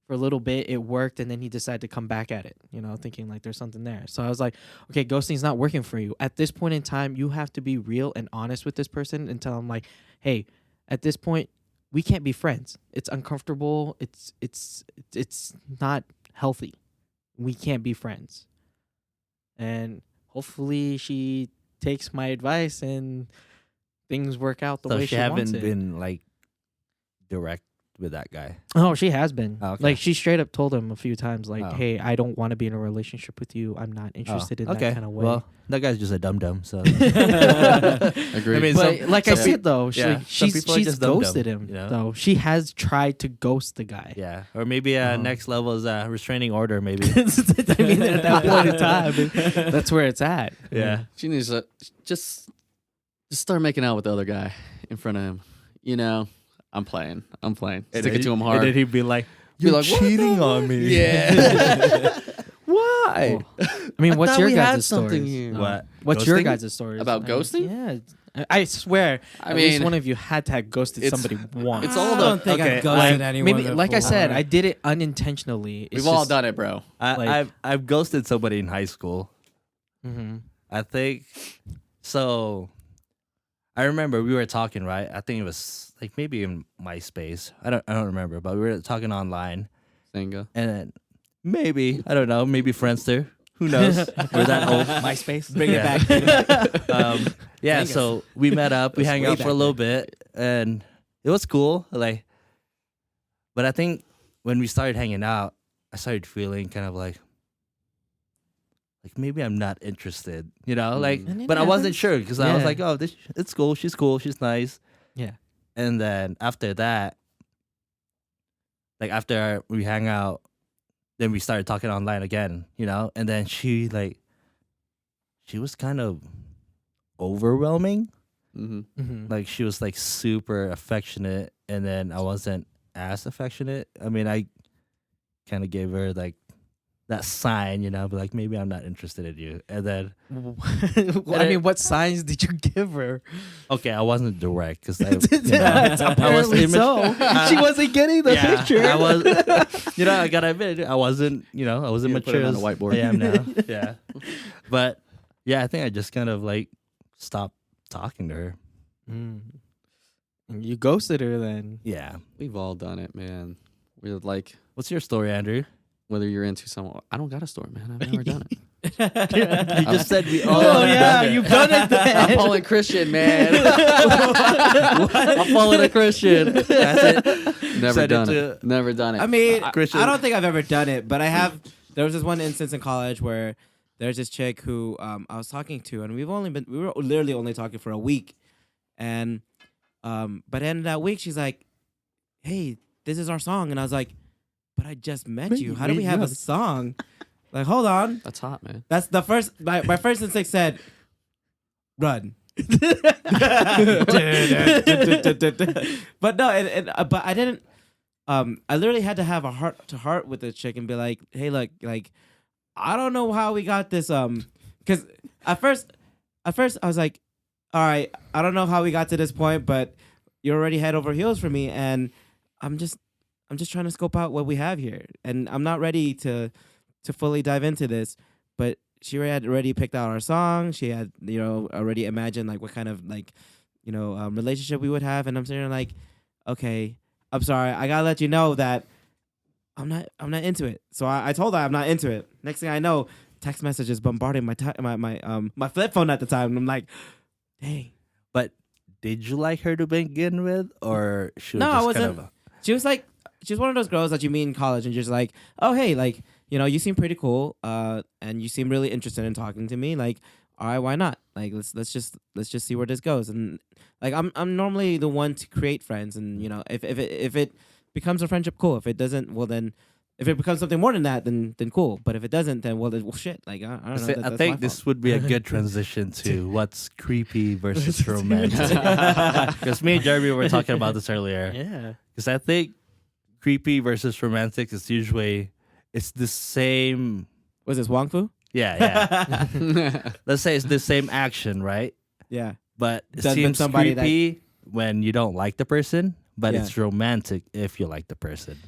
for a little bit, it worked, and then he decided to come back at it, thinking like there's something there. So I was like, okay, ghosting's not working for you. At this point in time, you have to be real and honest with this person and tell him like, hey, at this point, we can't be friends. It's uncomfortable. It's not healthy. We can't be friends. And hopefully she takes my advice and things work out the so way she she wants haven't it. been like direct with that guy. Oh, she has been. Oh, okay. Like she straight up told him a few times, like, Oh. "Hey, I don't want to be in a relationship with you. I'm not interested in okay. that kind of way." Well, that guy's just a dum dum. So Agreed. I mean, but some- like I some said though, yeah, some people are she's just dum-dum, ghosted him. you know? Though she has tried to ghost the guy. yeah, or maybe next level is a restraining order. Maybe. I mean, at that point in time, that's where it's at. Yeah. She needs to just start making out with the other guy in front of him. I'm playing. Stick it to him hard. And then he'd be like, Be "You're like, "What cheating the on fuck?" me." Yeah. Why? I mean, I what's thought your we had guys' something stories? here. What? What's your Ghosting? guys' stories About ghosting? Yeah, I swear. I At least mean, one of you had to have ghosted it's- somebody once. it's all I the- don't think okay, I've ghosted like, anyone. Maybe, like I said, before. I did it unintentionally. We've all done it, bro. Like- I've ghosted somebody in high school. Mm-hmm. I think so. I remember we were talking, right? I think it was like maybe in MySpace. I don't remember, but we were talking online, Senga. and then maybe I don't know, maybe Friendster. Who knows? We're that old. MySpace. Bring Yeah. it back. Yeah, Vegas. so we met up, we That's hang way out for a back little bit, and it was cool. Like, but I think when we started hanging out, I started feeling kind of like maybe I'm not interested, you know, like. And it But I wasn't happens. sure because I was Yeah. like, oh, it's cool, she's nice. Yeah. And then after that, like after we hang out, then we started talking online again, you know, and then she was kind of overwhelming. Mm-hmm. Mm-hmm. Like she was like super affectionate, and then I wasn't as affectionate. I mean, I kind of gave her like that sign, you know, but like maybe I'm not interested in you. And then I mean, what signs did you give her? okay, I wasn't direct because I, Apparently so. She wasn't getting the picture. I was, you know, I gotta admit, I wasn't You put it mature on as a whiteboard. I am now. Yeah, but yeah, I think I just kind of like stopped talking to her. Mm. And you ghosted her then. Yeah. We've all done it, man. We're like, What's your story, Andrew? whether you're into someone, I don't got a story, man. I've never done it. You just said we all. Oh have yeah, done it. you've done it then. I'm falling Christian, man. I'm falling a Christian. That's it. Never Said it done to- it. Never done it. I mean, Christian. I don't think I've ever done it, but I have. There was this one instance in college where there's this chick who I was talking to, and we were literally only talking for a week, and but in that week she's like, "Hey, this is our song," and I was like, "But I just met you. How do we have a song?" Like, hold on. That's hot, man. That's the first. My first instinct said, "Run." But no, but I didn't. I literally had to have a heart to heart with the chick and be like, "Hey, look, like, I don't know how we got this." Because at first I was like, "All right, I don't know how we got to this point, but you're already head over heels for me, and I'm just trying to scope out what we have here, and I'm not ready to fully dive into this." But she had already picked out our song. She had, already imagined like what kind of like, relationship we would have. And I'm sitting there like, okay, I'm sorry, I gotta let you know that I'm not into it. So I told her I'm not into it. Next thing I know, text messages bombarding my flip phone at the time. And I'm like, dang. But did you like her to begin with, or she was No, I just wasn't. kind of She was one of those girls that you meet in college and just like, oh hey, like, you seem pretty cool, and you seem really interested in talking to me. Like, all right, why not? Like, let's just see where this goes. And like, I'm normally the one to create friends, and if it becomes a friendship, cool. If it doesn't, well then, if it becomes something more than that, then cool. But if it doesn't, then well shit. Like I don't know. I That's think my this fault. would be a good transition to what's creepy versus romantic. Because me and Jeremy were talking about this earlier. Yeah. Because I think creepy versus romantic is usually it's the same. Was this Wong Fu? Yeah. Let's say it's the same action, right? Yeah. But it Done with seems somebody that- creepy when you don't like the person, but Yeah. it's romantic if you like the person.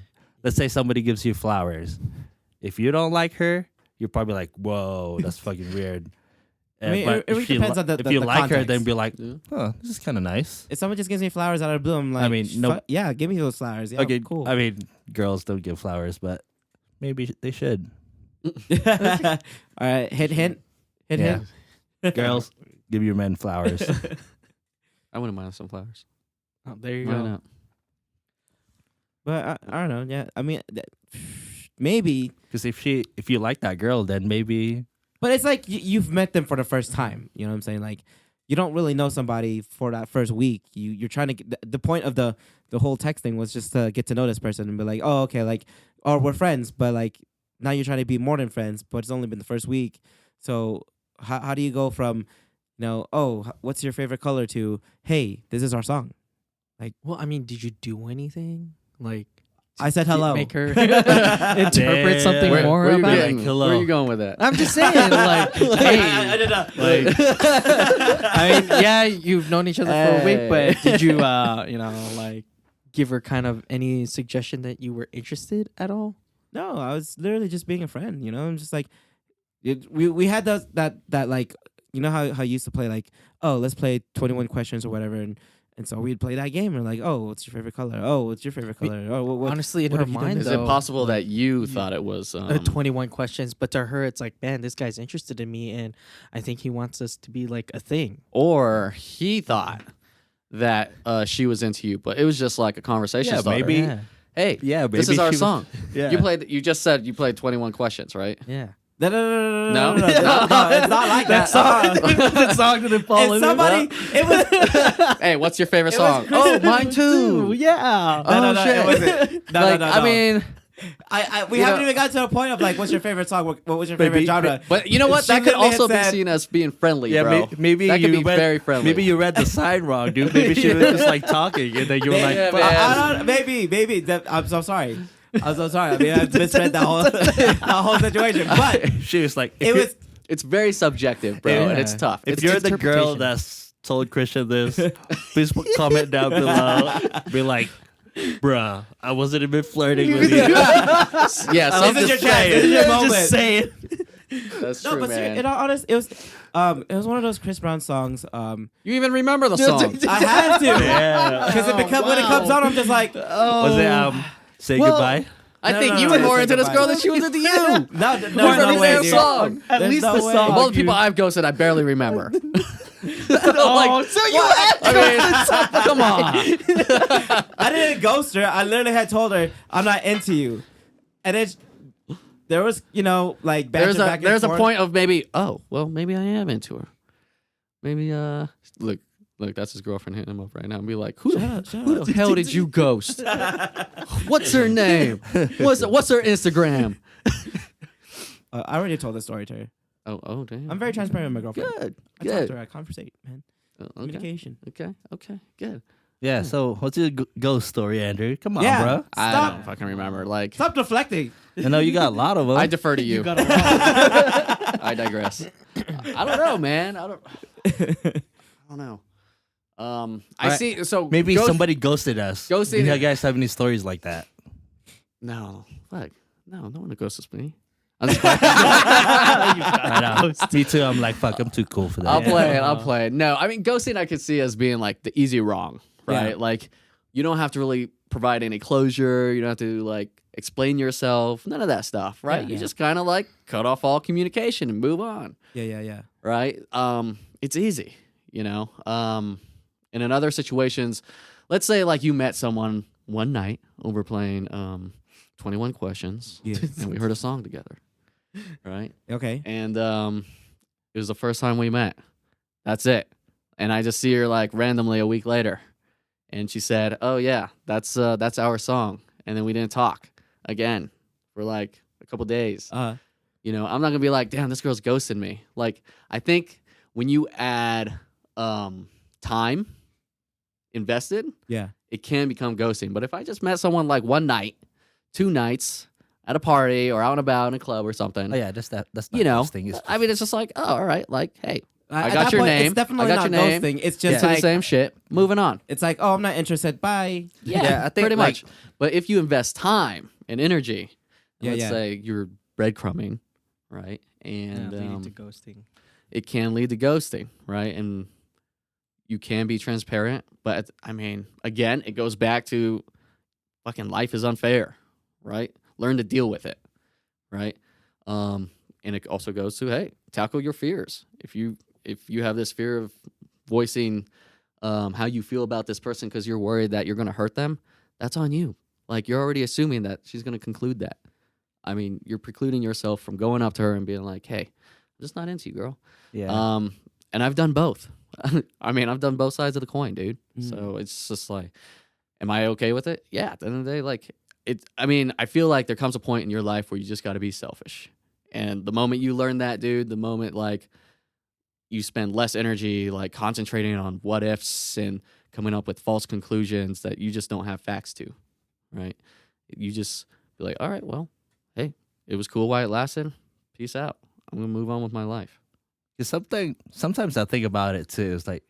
Let's say somebody gives you flowers. If you don't like her, you're probably like, "Whoa, that's fucking weird." I mean, But it really if you depends on if the you like her, context. then be like, Yeah. "Oh, this is kind of nice." If someone just gives me flowers out of the blue, I'm like, mean, no- yeah, give me those flowers. Yeah, Okay, cool. I mean, girls don't give flowers, but maybe they should. All right, hint. Yeah. Girls, give your men flowers. I wouldn't mind some flowers. Oh, there you Why go. not? But I don't know. Yeah, I mean, maybe. Because if you like that girl, then maybe But it's like you've met them for the first time. You know what I'm saying? Like, you don't really know somebody for that first week. You're trying to get, the point of the whole text thing was just to get to know this person and be like, oh, okay, like, or we're friends, but like now you're trying to be more than friends, but it's only been the first week. So how do you go from, what's your favorite color to, hey, this is our song? Well, I mean, did you do anything? Like, I said hello. Make her interpret something Where- more where, you about it. getting, Hello. where are you going with that? I'm just saying, like, hey, I did not. Like, I mean, yeah, you've known each other for a week, but Hey. did you, like, give her kind of any suggestion that you were interested at all? No, I was literally just being a friend. I'm just like, we had that like, how you used to play like, oh, let's play 21 questions or whatever, and so we'd play that game and like, oh, what's your favorite color? Oh, what's your favorite color? Oh, what Honestly, in what her have you done mind, Is this- it though, possible that you thought it was 21 questions, but to her, it's like, man, this guy's interested in me, and I think he wants us to be like a thing. or he thought that she was into you, but it was just like a conversation Yeah, starter. maybe. Yeah, Hey, yeah, this maybe is our she was- song. Yeah. You just said you played 21 questions, right? yeah. No, No? no, it's not like that. The song didn't fall It's somebody. It was. Hey, what's your favorite It was song? Chris- Oh, mine too. Yeah. No, shit. it wasn't. No, Like, no, no, I no. mean, we you haven't know- even got to a point of like, what's your favorite song? What was your favorite Maybe- genre? but you know what? She That could literally also had be said- seen as being friendly, Yeah, bro. maybe that could you be read, very friendly. Maybe you read the sign wrong, dude. Maybe she was just like talking, and then you were like, Yeah, "Fuck." man. I don't. Maybe. I'm so sorry. I'm so sorry. I mean, I misread the whole situation. But She was like, it was. It's very subjective, bro, and it's Yeah. tough. If It's you're the girl interpretation. that's told Christian this, please comment down below. Be like, bruh, I wasn't even flirting with you. yeah, This is your just chance. saying. This is your moment. Just saying. that's No, true, but man. in all honest, it was one of those Chris Brown songs. You even remember the song? I had to Yeah. because when it comes on, I'm just like, Was it Say Well, Goodbye? I No, think no, you no, were no, more say into this goodbye. girl than she was into you. no, Where's no the way, damn dude. song? At There's least no the way. song. Of all the people I've ghosted, I barely remember. Oh, so you I mean, come on. I didn't ghost her. I literally had told her I'm not into you, and there was like There's back and a forth. point of maybe, oh, well, maybe I am into her. Maybe look, that's his girlfriend hitting him up right now and be like, who the hell did you ghost? What's her name? What's her Instagram? I already told the story to her. Oh, damn. I'm very transparent with my girlfriend. good. I talk Good. to her. I conversate, man. Okay. Communication. Okay. Good. Yeah, so what's your ghost story, Andrew? Come on, Yeah. bro. I Stop. don't fucking remember. Like, Stop deflecting. I know you got a lot of them. I defer to you. got a lot. I digress. I don't know, man. I don't know. I Alright. see. So Maybe ghost- somebody ghosted us. Ghosting- Do you guys have any stories like that? No, fuck. No one ghosts me. I'm just playing. I know. Me too. I'm like, fuck, I'm too cool for that. I'll play it. I'll play it. No, I mean ghosting I could see as being like the easy wrong, right? Yeah. Like you don't have to really provide any closure. You don't have to like explain yourself. None of that stuff, right? You yeah. just kind of like cut off all communication and move on, Yeah. right? It's easy, In other situations, let's say like you met someone one night over playing 21 Questions, Yeah. and we heard a song together, right? Okay. And it was the first time we met. That's it. And I just see her like randomly a week later, and she said, "Oh yeah, that's our song." And then we didn't talk again for like a couple days. I'm not gonna be like, "Damn, this girl's ghosting me." Like I think when you add time invested, Yeah. it can become ghosting. But if I just met someone like one night, 2 nights at a party or out and about in a club or something, Oh yeah, that's not ghosting. It's I mean, it's just like, oh, all right, like, hey, I At got that your point, name. It's definitely I got not your name. ghosting. It's to just the like same shit. Moving on. it's like, oh, I'm not interested. Bye. Yeah, I think, pretty like- much. But if you invest time and energy, Yeah, let's yeah. say you're breadcrumbing, right, and leading to ghosting. it can lead to ghosting, right, and you can be transparent, but I mean, again, it goes back to fucking life is unfair, right? Learn to deal with it, right? And it also goes to, hey, tackle your fears. If you have this fear of voicing how you feel about this person because you're worried that you're going to hurt them, that's on you. Like you're already assuming that she's going to conclude that. I mean, you're precluding yourself from going up to her and being like, hey, I'm just not into you, girl. yeah. And I've done both. I mean, I've done both sides of the coin, dude. Mm. So it's just like, am I okay with it? Yeah. At the end of the day, like it. I mean, I feel like there comes a point in your life where you just got to be selfish. And the moment you learn that, dude, the moment like you spend less energy like concentrating on what ifs and coming up with false conclusions that you just don't have facts to, right? You just be like, all right, well, hey, it was cool while it lasted. Peace out. I'm gonna move on with my life. Because sometimes I think about it too. It's like,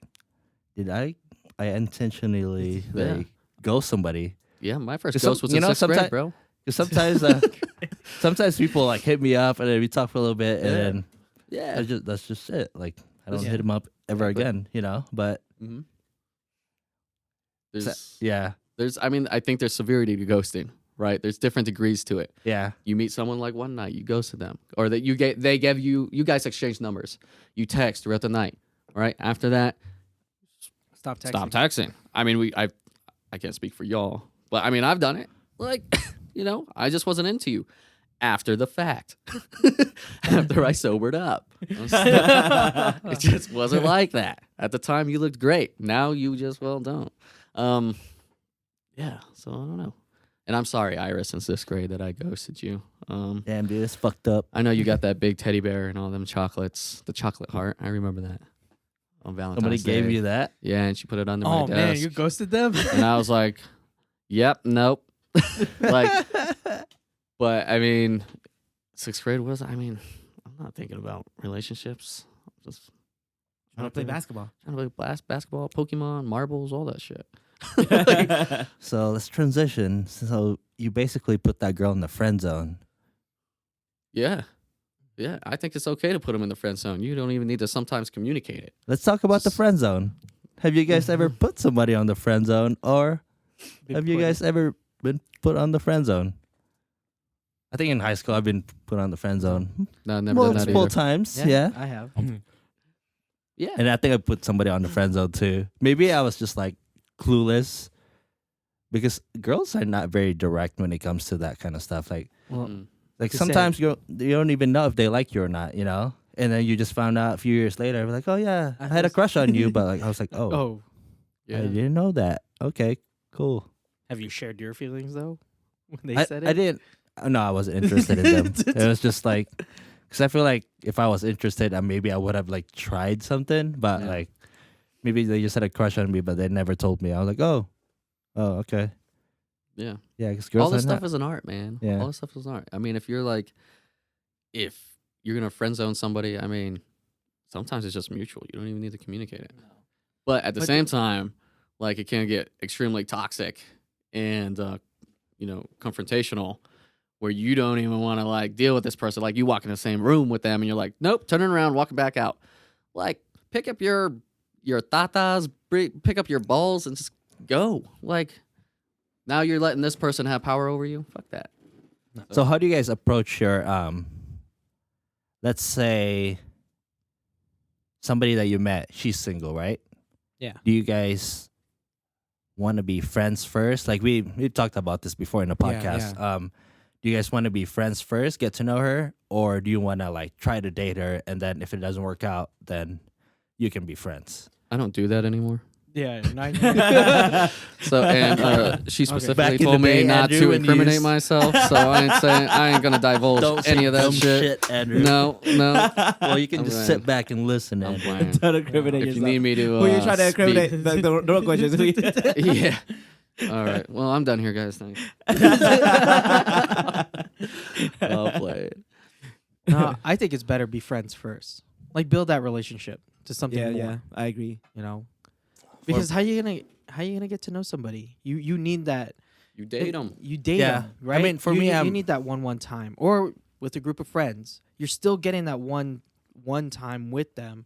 did I intentionally Yeah. like ghost somebody? Yeah, my first 'Cause ghost some- was you in know, 6th grade, someti- bro. Because sometimes people like hit me up and then we talk for a little bit and Yeah. then Yeah. that's just it. Like I don't Yeah. hit them up ever Exactly. again, you know. But Mm-hmm. so- yeah, I mean, I think there's severity to ghosting, right? There's different degrees to it. yeah. You meet someone like one night, you ghosted them, or that they gave you guys exchange numbers. You text throughout the night, right? After that, Stop texting. stop texting. I mean, I can't speak for y'all, but I mean, I've done it. Like, I just wasn't into you after the fact. After I sobered up. It just wasn't like that. At the time, you looked great. Now you just, don't. Yeah, so I don't know. And I'm sorry, Iris, in 6th grade that I ghosted you. Damn, dude, it's fucked up. I know you got that big teddy bear and all them chocolates, the chocolate heart. I remember that on Valentine's Somebody Day. gave you that. Yeah, and she put it under my Oh desk. man, you ghosted them. And I was like, yep, nope. Like, but I mean, 6th grade I'm not thinking about relationships. I'm just I want to play basketball. trying to play basketball, Pokemon, marbles, all that shit. So let's transition. So you basically put that girl in the friend zone. Yeah. Yeah, I think it's okay to put them in the friend zone. You don't even need to sometimes communicate it. Let's talk about the friend zone. Have you guys ever put somebody on the friend zone, or have you guys ever been put on the friend zone? I think in high school I've been put on the friend zone No, never done that multiple either. times. Yeah. I have. Yeah. And I think I put somebody on the friend zone too. Maybe I was just like clueless because girls are not very direct when it comes to that kind of stuff. Like Mm. like To sometimes you don't even know if they like you or not, you know? And then you just found out a few years later, like, oh yeah, I had a crush on you, but like I was like, oh, Oh, Yeah. I didn't know that. Okay, cool. have you shared your feelings though? When they I said it, I didn't. No, I wasn't interested in them. It was just like, because I feel like if I was interested, maybe I would have like tried something, but Yeah. like maybe they just had a crush on me, but they never told me. I was like, oh, okay, Yeah. yeah, because girls All this are stuff not. is an art, man. Yeah. All this stuff is an art. I mean, if you're gonna friend zone somebody, I mean, sometimes it's just mutual. You don't even need to communicate it. But at the But- same time, like it can get extremely toxic and confrontational, where you don't even want to like deal with this person. Like you walk in the same room with them, and you're like, nope, turning around, walking back out. Like pick up your tatas, pick up your balls, and just go. Like now you're letting this person have power over you. Fuck that. So how do you guys approach your let's say somebody that you met, she's single, right? Yeah. Do you guys want to be friends first? Like we've talked about this before in the Yeah, podcast. Do you guys want to be friends first, get to know her, or do you want to like try to date her and then if it doesn't work out, then you can be friends? I don't do that anymore. yeah, So and she specifically Back in the told me day, not Andrew, to when you incriminate used- myself. So I ain't gonna divulge any of that dumb shit. Andrew. No. Well, you can I'm just playing. sit back and listen, I'm Andrew. playing. Don't incriminate If yourself. you need me to, Who you trying to speak- incriminate? The real question is who you- Yeah. All right. Well, I'm done here, guys. Thanks. Well played. no, I think it's better be friends first. Like build that relationship to something Yeah, more. yeah, I agree. You know, because how you gonna get to know somebody? You need that. You date them. You date Yeah. them, I right? mean, for you me, need, I'm- you need that one time, or with a group of friends. You're still getting that one time with them,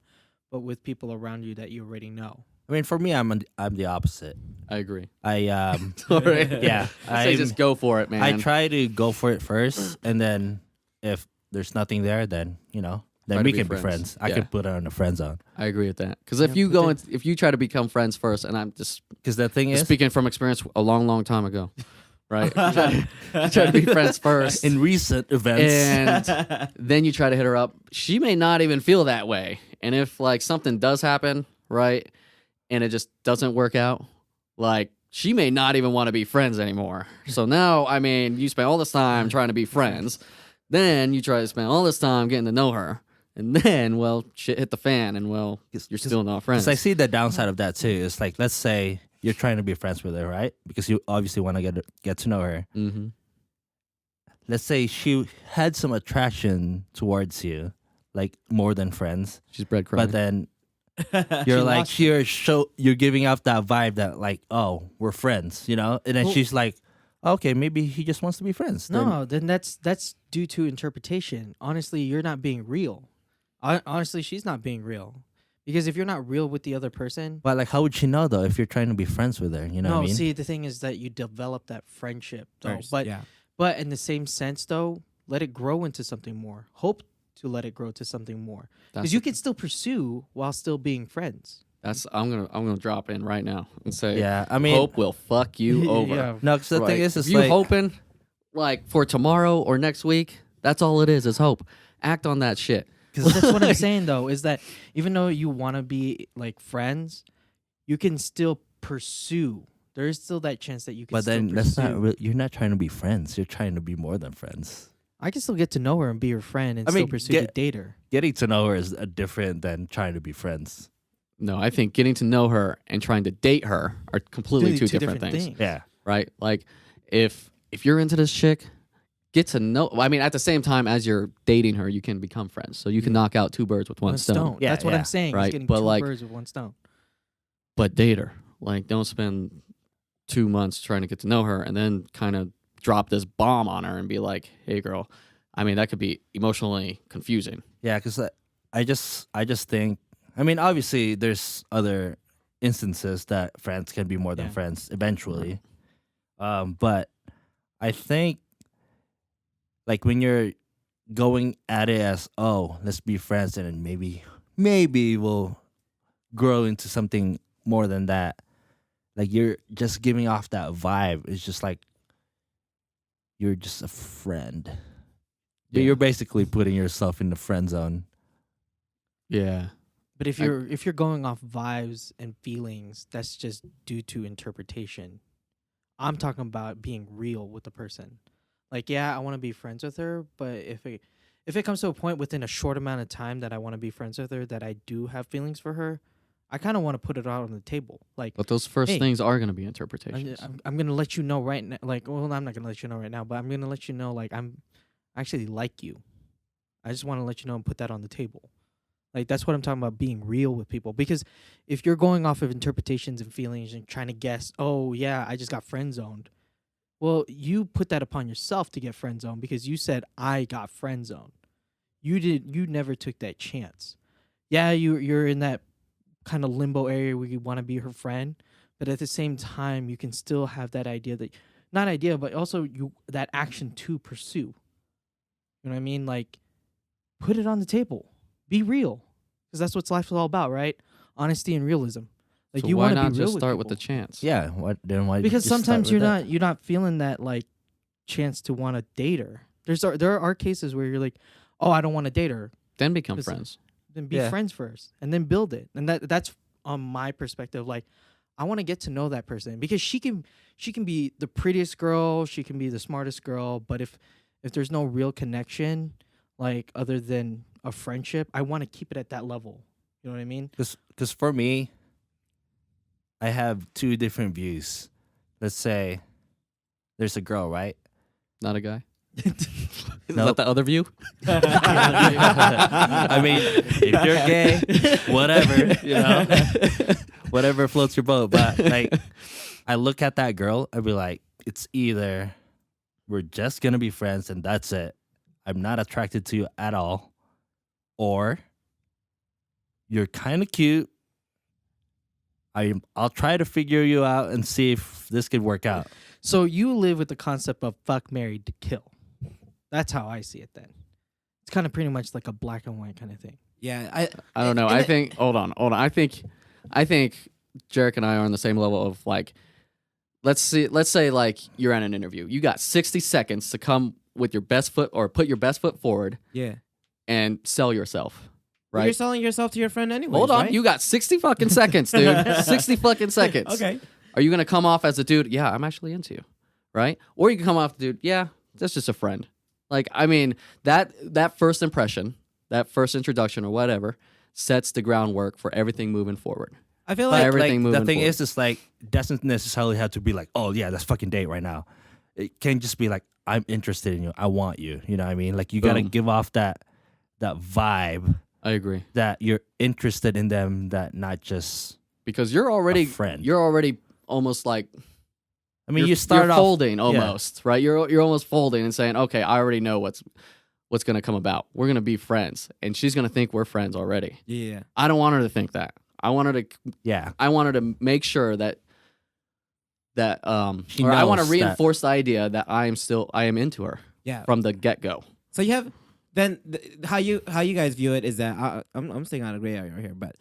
but with people around you that you already know. I mean, for me, I'm the opposite. I agree. I All right. yeah, I say just go for it, man. I try to go for it first, and then if there's nothing there, then Try then to we be can be friends. friends. I Yeah. can put her in the friend zone. I agree with that. Because if you but go, then- if you try to become friends first, and I'm just Because the thing is, speaking from experience, a long, long time ago, right? You try to be friends first, in recent events, and then you try to hit her up. She may not even feel that way, and if like something does happen, right, and it just doesn't work out, like she may not even want to be friends anymore. So now, I mean, you spend all this time trying to be friends, then you try to spend all this time getting to know her, and then, well, shit hit the fan, and well, you're still not friends. because I see the downside of that too. It's like, let's say you're trying to be friends with her, right? Because you obviously want to get to know her, Mm-hmm. let's say she had some attraction towards you, like more than friends, She's breadcrumbing. but then you're like lost you're giving off that vibe that like, oh, we're friends, you know, and then Well- she's like, okay, maybe he just wants to be friends. Then- No, then that's due to interpretation. Honestly, you're not being real. Honestly, she's not being real. Because if you're not real with the other person, but like, how would she know though if you're trying to be friends with her? You know no, what I mean? see, the thing is that you develop that friendship though. First, But yeah. but in the same sense though, let it grow into something more. Hope to let it grow to something more. That's Because you can still pursue while still being friends. I'm gonna drop in right now and say, Yeah, I mean, hope will fuck you over. Yeah. no, because the Right. thing is, if it's you like, hoping like for tomorrow or next week, that's all it is hope. Act on that shit. Well, that's what I'm saying though, is that even though you want to be like friends, you can still pursue. There is still that chance that you can but still then that's not. pursue. You're not trying to be friends. You're trying to be more than friends. I can still get to know her and be her friend and I still mean, pursue to date her. Getting to know her is different than trying to be friends. No, I think getting to know her and trying to date her are completely two different things. Yeah. Right? Like if you're into this chick, get to know. I mean, at the same time as you're dating her, you can become friends. So you can knock out two birds with one stone. Yeah, That's what yeah. I'm saying. Right, It's getting but two like- birds with one stone. But date her. Like, don't spend 2 months trying to get to know her and then kind of drop this bomb on her and be like, "Hey, girl." I mean, that could be emotionally confusing. Yeah, because I just think. I mean, obviously, there's other instances that friends can be more than Yeah. friends eventually. But I think, like when you're going at it as, oh, let's be friends, and then maybe we'll grow into something more than that. Like you're just giving off that vibe. It's just like you're just a friend. Yeah. You're basically putting yourself in the friend zone. Yeah. But if I- you're going off vibes and feelings, that's just due to interpretation. I'm talking about being real with the person. Like, yeah, I want to be friends with her, but if it comes to a point within a short amount of time that I want to be friends with her, that I do have feelings for her, I kind of want to put it out on the table. Like, But those first Hey, things are going to be interpretations. I'm gonna let you know right now. Like, well, I'm not gonna let you know right now, but I'm gonna let you know. Like, I actually like you. I just want to let you know and put that on the table. Like, that's what I'm talking about, being real with people. Because if you're going off of interpretations and feelings and trying to guess, oh yeah, I just got friend zoned. Well, you put that upon yourself to get friend zoned because you said I got friend zoned. You never took that chance. Yeah, you're in that kind of limbo area where you want to be her friend, but at the same time you can still have that idea that not idea, but also that action to pursue. You know what I mean? Like, put it on the table. Be real, because that's what life's all about, right? Honesty and realism. Like, so you why want to not be real just start with the people. chance? Yeah. What then? Why? Because just start sometimes with you're not feeling that like chance to want to date her. There are cases where you're like, oh, I don't want to date her. Then become Listen. friends. Then be Yeah. friends first, and then build it. And that's on my perspective. Like, I want to get to know that person because she can be the prettiest girl, she can be the smartest girl, but if there's no real connection, like other than a friendship, I want to keep it at that level. You know what I mean? Because for me, I have two different views. Let's say there's a girl, right? Not a guy. Is Nope. that the other view? I mean, if you're gay, whatever, you know, whatever floats your boat. But like, I look at that girl, I'd be like, it's either we're just gonna be friends and that's it. I'm not attracted to you at all, or you're kind of cute. I'll try to figure you out and see if this could work out. So you live with the concept of fuck, married to kill. That's how I see it. Then it's kind of pretty much like a black and white kind of thing. Yeah, I don't know. and I it- think hold on. I think JERiCK and I are on the same level of like, let's say like you're at an interview. You got 60 seconds to come with your best foot or put your best foot forward yeah. and sell yourself. Well, Right? you're selling yourself to your friend anyway. Hold on. right? You got 60 fucking seconds, dude. 60 fucking seconds. Okay. Are you gonna come off as a dude? Yeah, I'm actually into you, right? Or you can come off, dude. Yeah, that's just a friend. Like, I mean, that first impression, that first introduction, or whatever, sets the groundwork for everything moving forward. I feel But like everything the moving thing forward. is like doesn't necessarily have to be like, oh yeah, let's fucking date right now. it can't just be like, I'm interested in you, I want you. You know what I mean? Like you gotta Boom. give off that vibe I agree. that you're interested in them, that not just Because you're already friend. You're already almost like I mean, you're, you start you're off folding almost, right? You're almost folding and saying, okay, I already know what's gonna come about. We're gonna be friends, and she's gonna think we're friends already. Yeah. I don't want her to think that. I want her to yeah. make sure that She or I want to knows reinforce the idea that I am into her Yeah. from the get go. So you have then how you guys view it is that I'm staying out of gray area here, but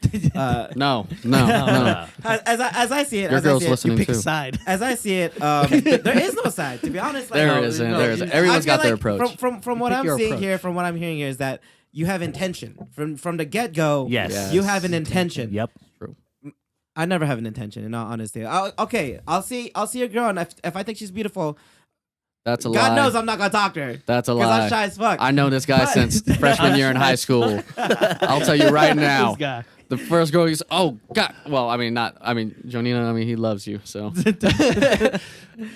No. as I see it, Your as I girl's see it, listening Pick too. a side. as I see it, there is no side. To be honest, like, There isn't. There isn't. Everyone's I feel got their like approach. From what Pick I'm your seeing approach. here, from what I'm hearing here, is that you have intention from the get go. Yes. Yes. You have an intention. Yep. I never have an intention, in all honesty. Okay, I'll see a girl, and if I think she's beautiful, That's a God lie. knows I'm not gonna talk to her. That's a Because I'm lie. shy as fuck. I know this guy But- since freshman year in high school. I'll tell you right now. This guy. The first girl he's God. Well, I mean Jonina, I mean he loves you, so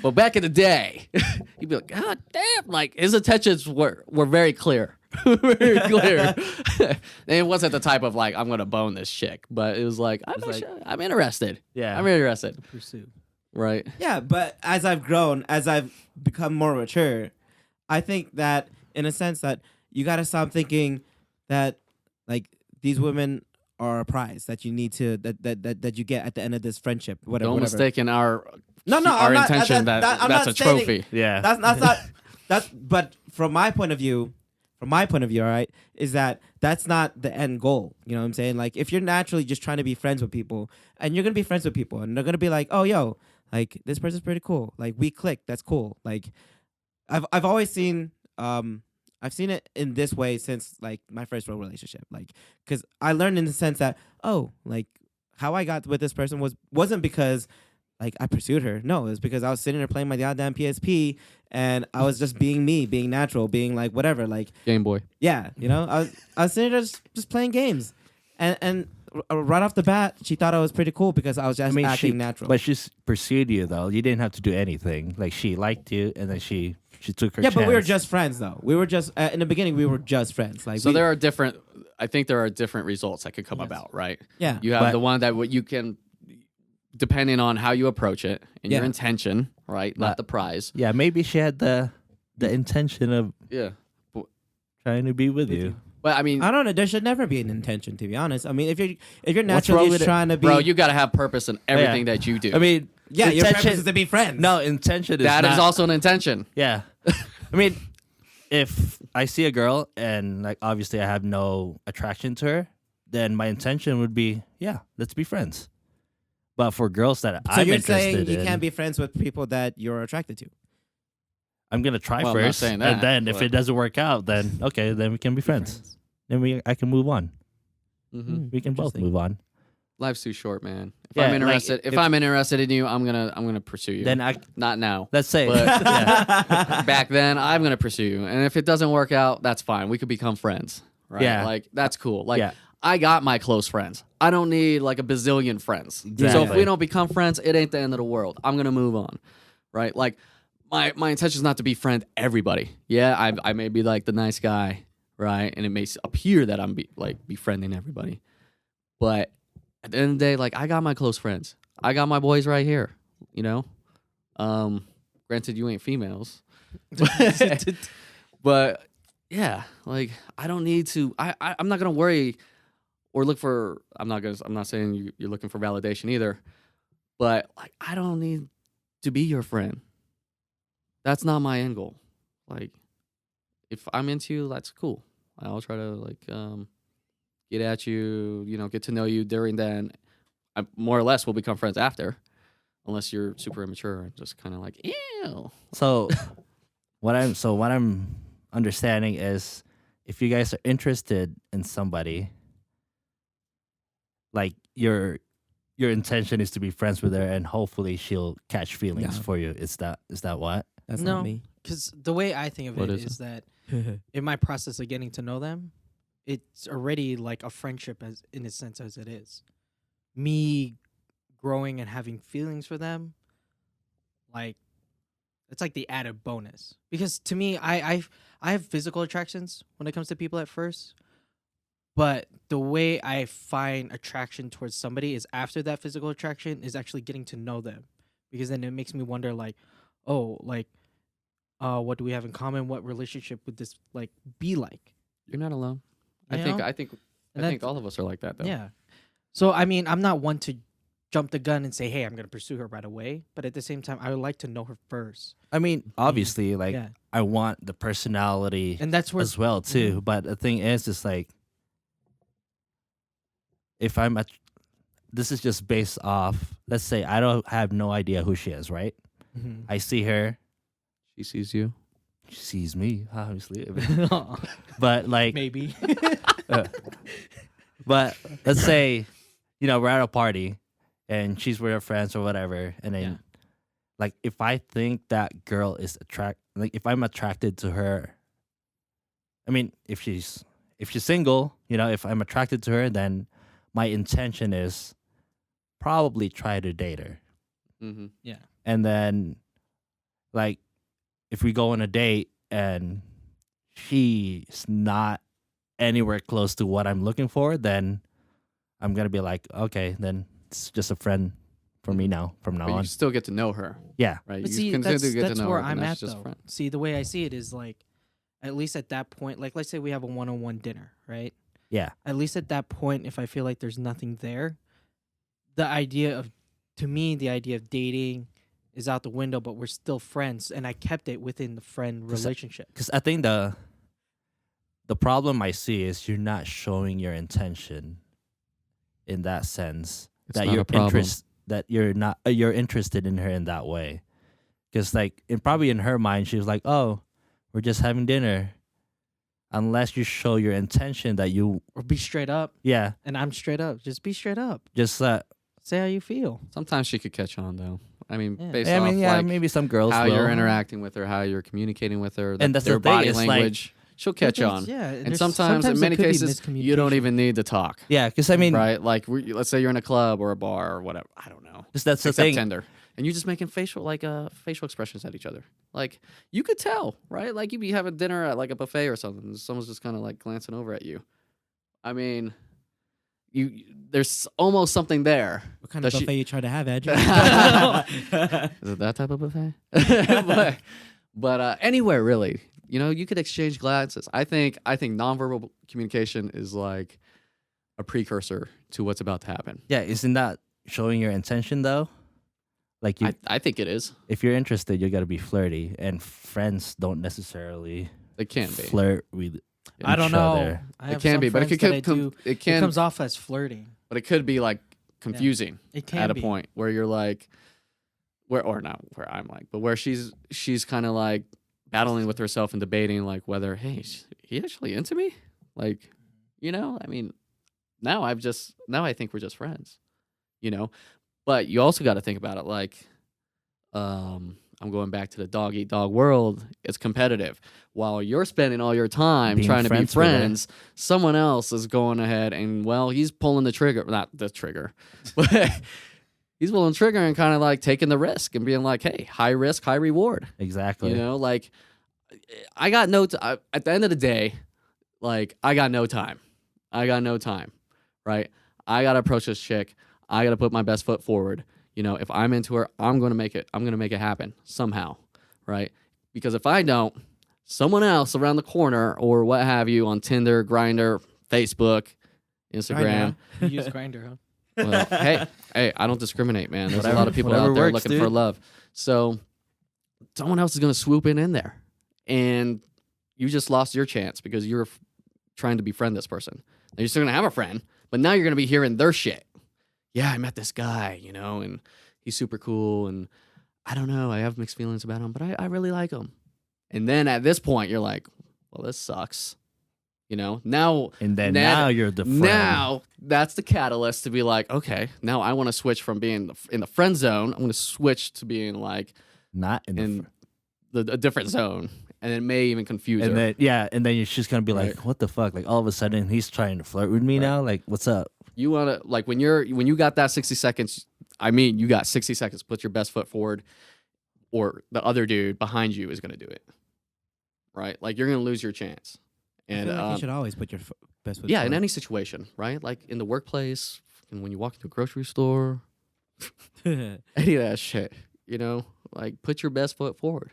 but back in the day, he'd be like, God damn, like his intentions were very clear. Very clear. And it wasn't the type of like, I'm gonna bone this chick, but it was like I'm interested. Yeah. I'm interested. Pursue. Right. Yeah, but as I've grown, as I've become more mature, I think that in a sense that you gotta stop thinking that like these women are a prize that you need to that you get at the end of this friendship. Whatever. Don't whatever. mistake in our No, our I'm not, intention I'm that's not a stating- trophy. Yeah. That's not that's but from my point of view, all right, is that's not the end goal. You know what I'm saying? Like if you're naturally just trying to be friends with people and you're gonna be friends with people and they're gonna be like, oh yo, like this person's pretty cool. Like we click, that's cool. Like I've always seen I've seen it in this way since like my first real relationship. Like because I learned in the sense that, oh, like how I got with this person wasn't because like I pursued her. No, it was because I was sitting there playing my goddamn PSP and I was just being me, being natural, being like whatever. Like Game Boy. yeah, you know, I was sitting there just playing games, and right off the bat, she thought I was pretty cool because I was just acting natural. But she pursued you though. You didn't have to do anything. Like she liked you, and then she took her. Yeah, but we were chance. just friends though. We were just in the beginning. We were just friends. Like So we, there are different. I think there are different results that could come about, right? yeah. You have But- the one that what you can, depending on how you approach it and your Yeah. intention, right? Not But- the prize. Yeah, maybe she had the intention of Yeah. trying to be with you. But I mean, I don't know. There should never be an intention, to be honest. I mean, if you're What's wrong naturally with just it? trying to be, bro, you got to have purpose in everything that you do. I mean, yeah, your intention- purpose is to be friends. No, intention is that is not- also an intention. Yeah. I mean, if I see a girl and like obviously I have no attraction to her, then my intention would be, yeah, let's be friends. But for girls that so I'm you're interested saying you in, can't be friends with people that you're attracted to. I'm gonna try Well, I'm not first, saying and that, then if but- it doesn't work out, then okay, then we can be friends. Then I can move on. Hmm. We can both Interesting. move on. Life's too short, man. If Yeah, I'm like, interested, if I'm interested in you, I'm gonna pursue you. Then Not now. let's say, But- yeah, Back then, I'm gonna pursue you, and if it doesn't work out, that's fine. We could become friends, right? Yeah. Like that's cool. Like Yeah. I got my close friends. I don't need like a bazillion friends. So if Exactly. we don't become friends, it ain't the end of the world. I'm gonna move on, right? Like my intention is not to befriend everybody. Yeah, I may be like the nice guy, right? And it may appear that I'm befriending everybody, but at the end of the day, like I got my close friends. I got my boys right here. You know, granted you ain't females, but yeah, like I don't need to. I'm not gonna worry or look for. I'm not saying you're looking for validation either, but like I don't need to be your friend. That's not my end goal. Like if I'm into you, that's cool. I'll try to like get at you. You know, get to know you during then. I more or less will become friends after, unless you're super immature and just kind of like ew. So what I'm understanding is if you guys are interested in somebody, like your intention is to be friends with her and hopefully she'll catch feelings Yeah. for you. Is that what? That's No. not me. Because the way I think of What it is is that in my process of getting to know them, it's already like a friendship as in a sense as it is. Me growing and having feelings for them, like It's like the added bonus. Because to me, I have physical attractions when it comes to people at first, but the way I find attraction towards somebody is after that physical attraction is actually getting to know them, because then it makes me wonder like, oh, like, what do we have in common? What relationship would this like be like? You're not alone. I You think know? I think And I think that's- all of us are like that though. Yeah. So I mean, I'm not one to jump the gun and say, "Hey, I'm gonna pursue her right away." But at the same time, I would like to know her first. I mean, obviously, like Yeah, I want the personality and that's where as well too. But the thing is, it's like if I'm at, this is just based off. Let's say I don't have no idea who she is, right? Mhm. I see her, She sees you. she sees me, obviously. But like, maybe. but let's say, we're at a party, and she's with her friends or whatever, and then, Yeah. like, if I think that girl is if I'm attracted to her, I mean, if she's single, if I'm attracted to her, then my intention is probably try to date her. Mm-hmm. And then, like, if we go on a date and she's not anywhere close to what I'm looking for, then I'm gonna be like, okay, then it's just a friend for me now from now But you on. still get to know her, Yeah, right? But you see, continue that's, to get that's to know where her, and I'm that's at just though. friend. See, the way I see it is like, at least at that point, like let's say we have a one-on-one dinner, right? yeah, At least at that point, if I feel like there's nothing there, the idea of dating is out the window, but we're still friends, and I kept it within the friend 'Cause relationship. because I think the problem I see is you're not showing your intention in that sense It's that not you're a problem. you're interested in her in that way. Because like probably in her mind, she was like, "Oh, we're just having dinner." Unless you show your intention that you, Or be straight up, yeah, and I'm straight up. Just be straight up. just Say how you feel. Sometimes she could catch on though. I mean, Yeah. based I off mean, yeah, like maybe some girls how will. you're interacting with her, how you're communicating with her, And that's their the thing, body it's like- language, she'll catch on. Yeah, And sometimes in many cases, you don't even need to talk. Yeah, because I mean, Right? Like, let's say you're in a club or a bar or whatever. I don't know. because that's the Except thing. Tinder, and you're just making facial expressions at each other. Like you could tell, right? Like you'd be having dinner at like a buffet or something, and someone's just kind of like glancing over at you. I mean, there's almost something there. What kind Does of she- buffet you try to have, Andrew? Is it that type of buffet? but anywhere really, you could exchange glances. I think nonverbal communication is like a precursor to what's about to happen. Yeah, isn't that showing your intention though? Like I think it is. if you're interested, you got to be flirty, and friends don't necessarily It can be. flirt with. I don't each know. other. I It have can some be, but it friends could that I do. it It can, comes off as flirting. but it could be like confusing It can at a be. point where you're like, or not where I'm like, but where she's kind of like battling with herself and debating like whether, hey, is he actually into me? Like, I mean, now I think we're just friends, but you also got to think about it like, I'm going back to the dog eat dog world. It's competitive. While you're spending all your time Being trying to be friends with her. friends, someone else is going ahead and, well, he's pulling the trigger. Not the trigger, but he's pulling the trigger and kind of like taking the risk and being like, hey, high risk, high reward. Exactly. Like I got no at the end of the day, like I got no time. Right? I got to approach this chick. I got to put my best foot forward. If I'm into her, I'm going to make it happen somehow, right? Because if I don't, someone else around the corner or what have you on Tinder, Grindr, Facebook, Instagram. You use Grinder, huh? Well, hey, I don't discriminate, man. There's a Whatever- lot of people whatever out there works, looking for dude. love. So someone else is going to swoop in there, and you just lost your chance because you're trying to befriend this person. Now you're still going to have a friend, but now you're going to be hearing their shit. Yeah, I met this guy, and he's super cool, and I don't know, I have mixed feelings about him, but I really like him. And then at this point, you're like, well, this sucks. Now And then Ned- now you're the friend. now that's the catalyst to be like, okay, now I want to switch from being in the friend zone. I'm going to switch to being like not in the. in a different zone, and it may even confuse And her. then and then you're just gonna be like, Right. what the fuck? Like all of a sudden he's trying to flirt with me Right. now. Like what's up? You want to like when you got that 60 seconds. I mean, you got 60 seconds. Put your best foot forward, or the other dude behind you is going to do it. Right? Like you're going to lose your chance. I And feel like you should always put your best foot yeah, in forward. any situation, right? Like in the workplace, and when you walk into a grocery store, any of that shit, you know, like put your best foot forward.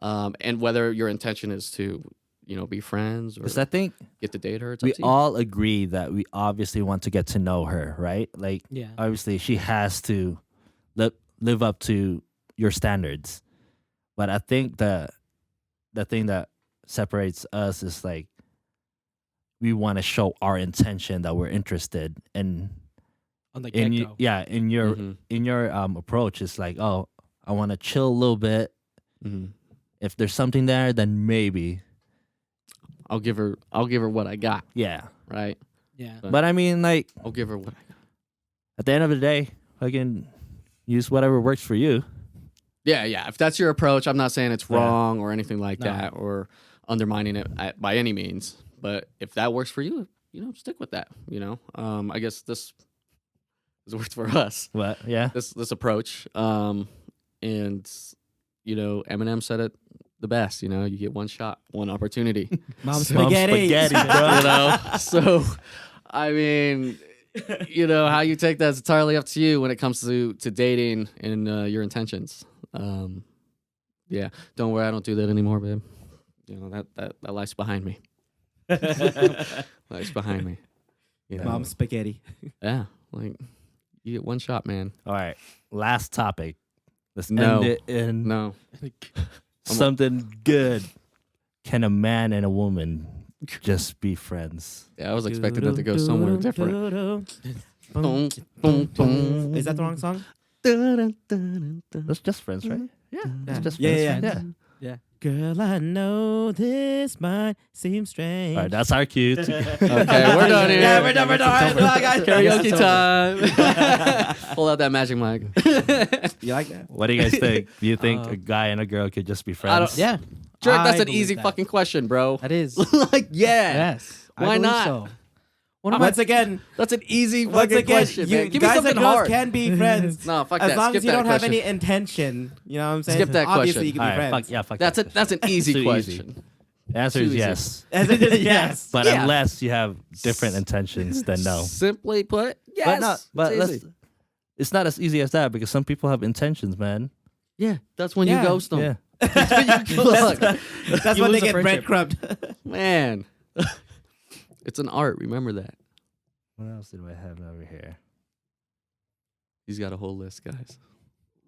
And whether your intention is to, you know, be friends or Because I think get to date her, it's we up to you. all agree that we obviously want to get to know her, right? Like, Yeah. obviously, she has to live up to your standards. But I think the thing that separates us is like we want to show our intention that we're interested and On the in get-go. in your Mhm. approach is like, oh, I want to chill a little bit. Mhm. If there's something there, then maybe, I'll give her what I got, yeah. right? Yeah. But I mean, like I'll give her what I got. at the end of the day, I can use whatever works for you. Yeah, yeah. If that's your approach, I'm not saying it's Yeah. wrong or anything like No. that or undermining it by any means. But if that works for you, you know, stick with that. You know, I guess this worked for us. What? Yeah. This approach, and you know, Eminem said it the best. You know, you get one shot, one opportunity. Mom Mom spaghetti. spaghetti, bro. You know, so I mean, you know, how you take that is entirely up to you when it comes to dating and your intentions. Yeah, don't worry, I don't do that anymore, babe. You know that life's behind me. Life's behind me. You know? Mom spaghetti. Yeah, like you get one shot, man. All right. Last topic. Let's No. end it in No, something good. Can a man and a woman just be friends? yeah, I was expecting that to go somewhere different. Boom, boom, boom. Is that the wrong song? That's just friends, right? Yeah. It's just Yeah, friends. yeah, Yeah. Yeah. Girl, I know this might seem strange. All right. That's our cue. Okay, we're done here. Yeah, we're done. We're done. All right, guys. Karaoke time. Pull out that magic mic. You like that? What do you guys think? Do you think a guy and a girl could just be friends? don't- Yeah. Jerk, that's I an believe easy that. fucking question, bro. That is. Like, yeah. Yes. I Why believe not? So. One of my Once again, That's an easy once fucking again, question, man. Give me guys something and girls hard. can be friends. No, fuck As that. long Skip as you that don't have question. any intention, you know what I'm saying? Skip that Obviously, question. you can All be right. friends. Fuck yeah. Fuck That's that. that's an easy Too easy. question. The answer too is easy. yes. As it is, yes. But Yeah. unless you have different intentions, then no. Simply put, yes. But not. But it's let's. easy. It's not as easy as that because some people have intentions, man. Yeah, that's when Yeah. you ghost them. Yeah. Look, That's You when they lose a get friendship. breadcrumbed. man, it's an art. Remember that. What else did I have over here? He's got a whole list, guys.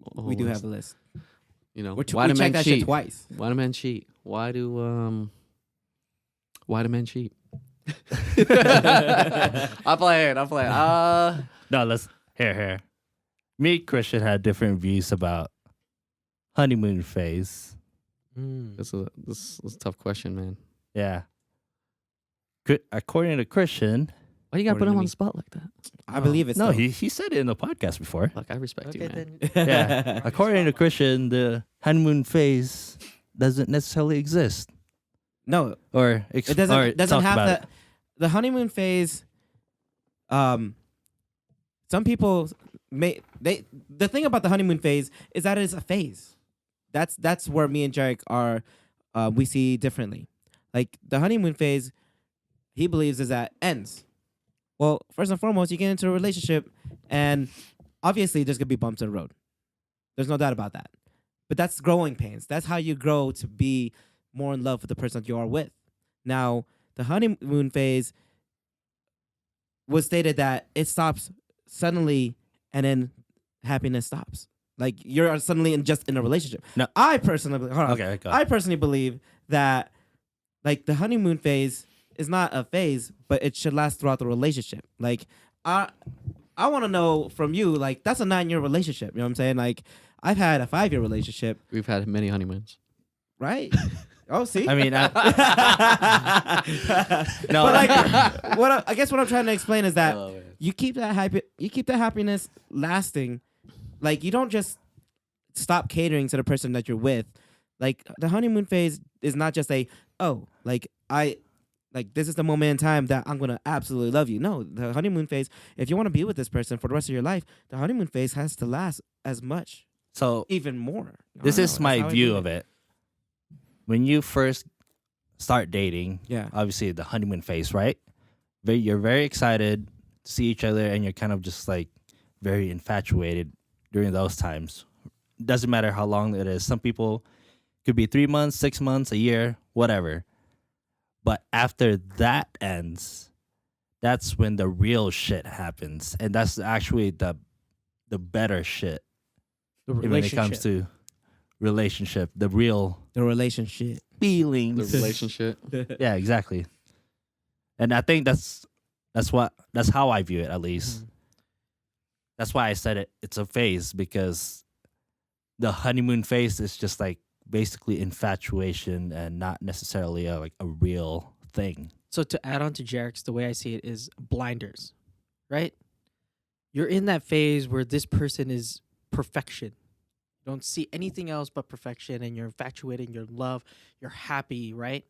A We whole do list. have a list. You know, We why do checked men that shit cheat? twice. Why do men cheat? Why do men cheat? I'm playing. No, let's here. Me, Christian had different views about honeymoon phase. This is a tough question, man. Yeah. According to Christian, Why you gotta put According him to on me. the spot like that? I believe it's no, he said it in the podcast before. Look, I respect you, Okay, man. then. Yeah. According to Christian, the honeymoon phase doesn't necessarily exist, No, or it doesn't talk have about that. The honeymoon phase. Some people the thing about the honeymoon phase is that it's a phase. That's where me and JERiCK are. We see differently. Like the honeymoon phase, he believes is that ends. Well, first and foremost, you get into a relationship, and obviously there's gonna be bumps in the road. There's no doubt about that. But that's growing pains. That's how you grow to be more in love with the person that you are with. Now, the honeymoon phase was stated that it stops suddenly and then happiness stops. Like you're suddenly just in a relationship. No. I personally hold on. Okay, go. I personally believe that like the honeymoon phase is not a phase, but it should last throughout the relationship. Like I want to know from you, like that's a 9-year relationship. You know what I'm saying? Like I've had a 5-year relationship, We've had many honeymoons. right? Oh, see. I mean, No, no, but like, I guess what I'm trying to explain is that Oh, man. you keep that happiness lasting. Like you don't just stop catering to the person that you're with. Like the honeymoon phase is not just this is the moment in time that I'm gonna absolutely love you. No, the honeymoon phase, if you want to be with this person for the rest of your life, the honeymoon phase has to last as much So even more. this is my view of it. When you first start dating, Yeah. obviously the honeymoon phase, right? You're very excited to see each other, and you're kind of just like very infatuated during those times. Doesn't matter how long it is. Some people could be 3 months, 6 months, a year, whatever. But after that ends, that's when the real shit happens, and that's actually the better shit The when it comes relationship. to relationship, the real The relationship. The feelings. relationship. Yeah, exactly. And I think that's how I view it, at least. That's why I said it's a phase, because the honeymoon phase is just like basically infatuation and not necessarily like a real thing. So to add on to JERiCK's, the way I see it is blinders, right? You're in that phase where this person is perfection. You don't see anything else but perfection, and you're infatuated, you're in love, you're happy, right?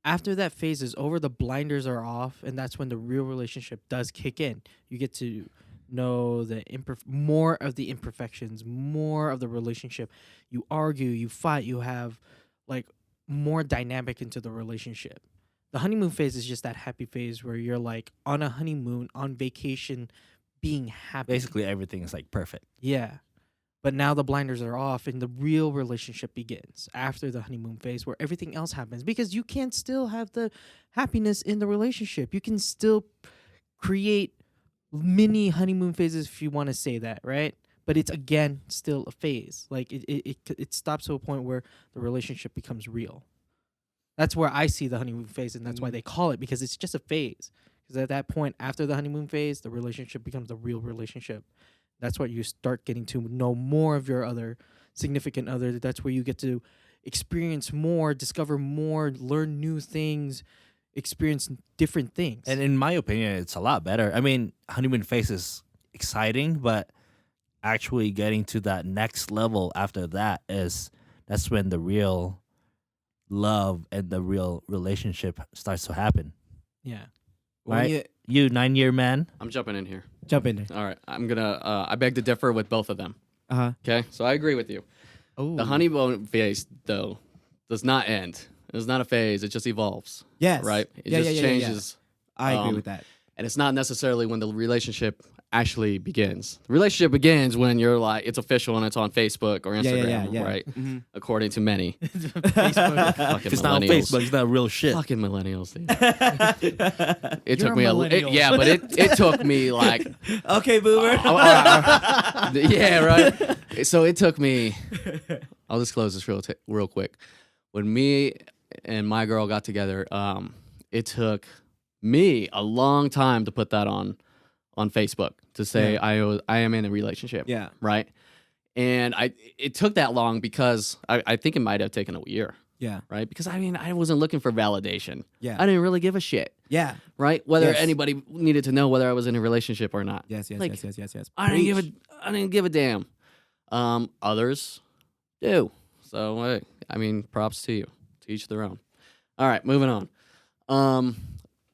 After that phase is over, the blinders are off, and that's when the real relationship does kick in. You get to know the more of the imperfections, more of the relationship. You argue, you fight, you have like more dynamic into the relationship. The honeymoon phase is just that happy phase where you're like on a honeymoon, on vacation, being happy. Basically, everything is like perfect. Yeah. But now the blinders are off and the real relationship begins after the honeymoon phase, where everything else happens, because you can still have the happiness in the relationship. You can still create mini honeymoon phases, if you want to say that, right? But it's, again, still a phase. Like it stops to a point where the relationship becomes real. That's where I see the honeymoon phase, and that's why they call it, because it's just a phase. Because at that point, after the honeymoon phase, the relationship becomes a real relationship. That's where you start getting to know more of your other significant other. That's where you get to experience more, discover more, learn new things, experience different things. And in my opinion, it's a lot better. I mean, honeymoon phase is exciting, but actually getting to that next level after that's when the real love and the real relationship starts to happen. Yeah. Right? You 9-year man. I'm jumping in here. Jump in there. All right. I'm going to, I beg to differ with both of them. Uh-huh. Okay. So I agree with you. Oh. The honeymoon phase, though, does not end. It's not a phase. It just evolves. Yes. Right? It Yeah, just yeah, yeah, yeah. changes. I agree with that. And it's not necessarily when the relationship actually begins. The relationship begins when you're like, it's official and it's on Facebook or Instagram, yeah. right? Mm-hmm. According to many. Facebook. Fucking If it's not on millennials. Facebook, it's not real shit. Fucking millennials, dude. It You're took a me millennial. yeah, but it took me like Okay, boomer. yeah, right. So it took me. I'll just close this real quick. When me and my girl got together, it took me a long time to put that on Facebook to say I am in a relationship. Yeah. Right. And it took that long because I think it might have taken a year. Yeah. Right. Because I mean, I wasn't looking for validation. Yeah. I didn't really give a shit. Yeah. Right. Whether Yes. anybody needed to know whether I was in a relationship or not. Yes, yes, Like, yes. I didn't give a damn. Others do. So hey, I mean, props to you. To each their own. All right, moving on.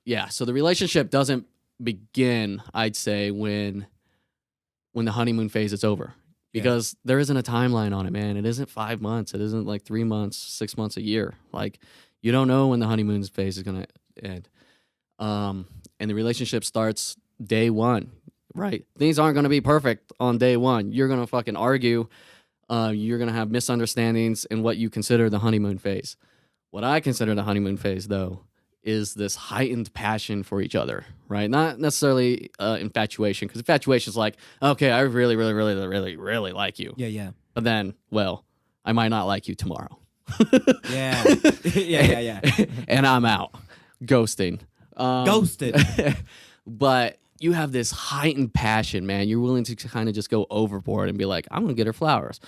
Yeah. So the relationship doesn't begin, I'd say, when the honeymoon phase is over, because there isn't a timeline on it, man. It isn't 5 months. It isn't like 3 months, 6 months, a year. Like, you don't know when the honeymoon phase is gonna end. And the relationship starts day one, right? Things aren't gonna be perfect on day one. You're gonna fucking argue. You're gonna have misunderstandings in what you consider the honeymoon phase. What I consider the honeymoon phase, though, is this heightened passion for each other, right? Not necessarily infatuation, because infatuation is like, okay, I really, really, really, really, really like you. Yeah, yeah. But then, well, I might not like you tomorrow. Yeah. yeah. And I'm out. Ghosting. Ghosted. But you have this heightened passion, man. You're willing to kind of just go overboard and be like, I'm going to get her flowers.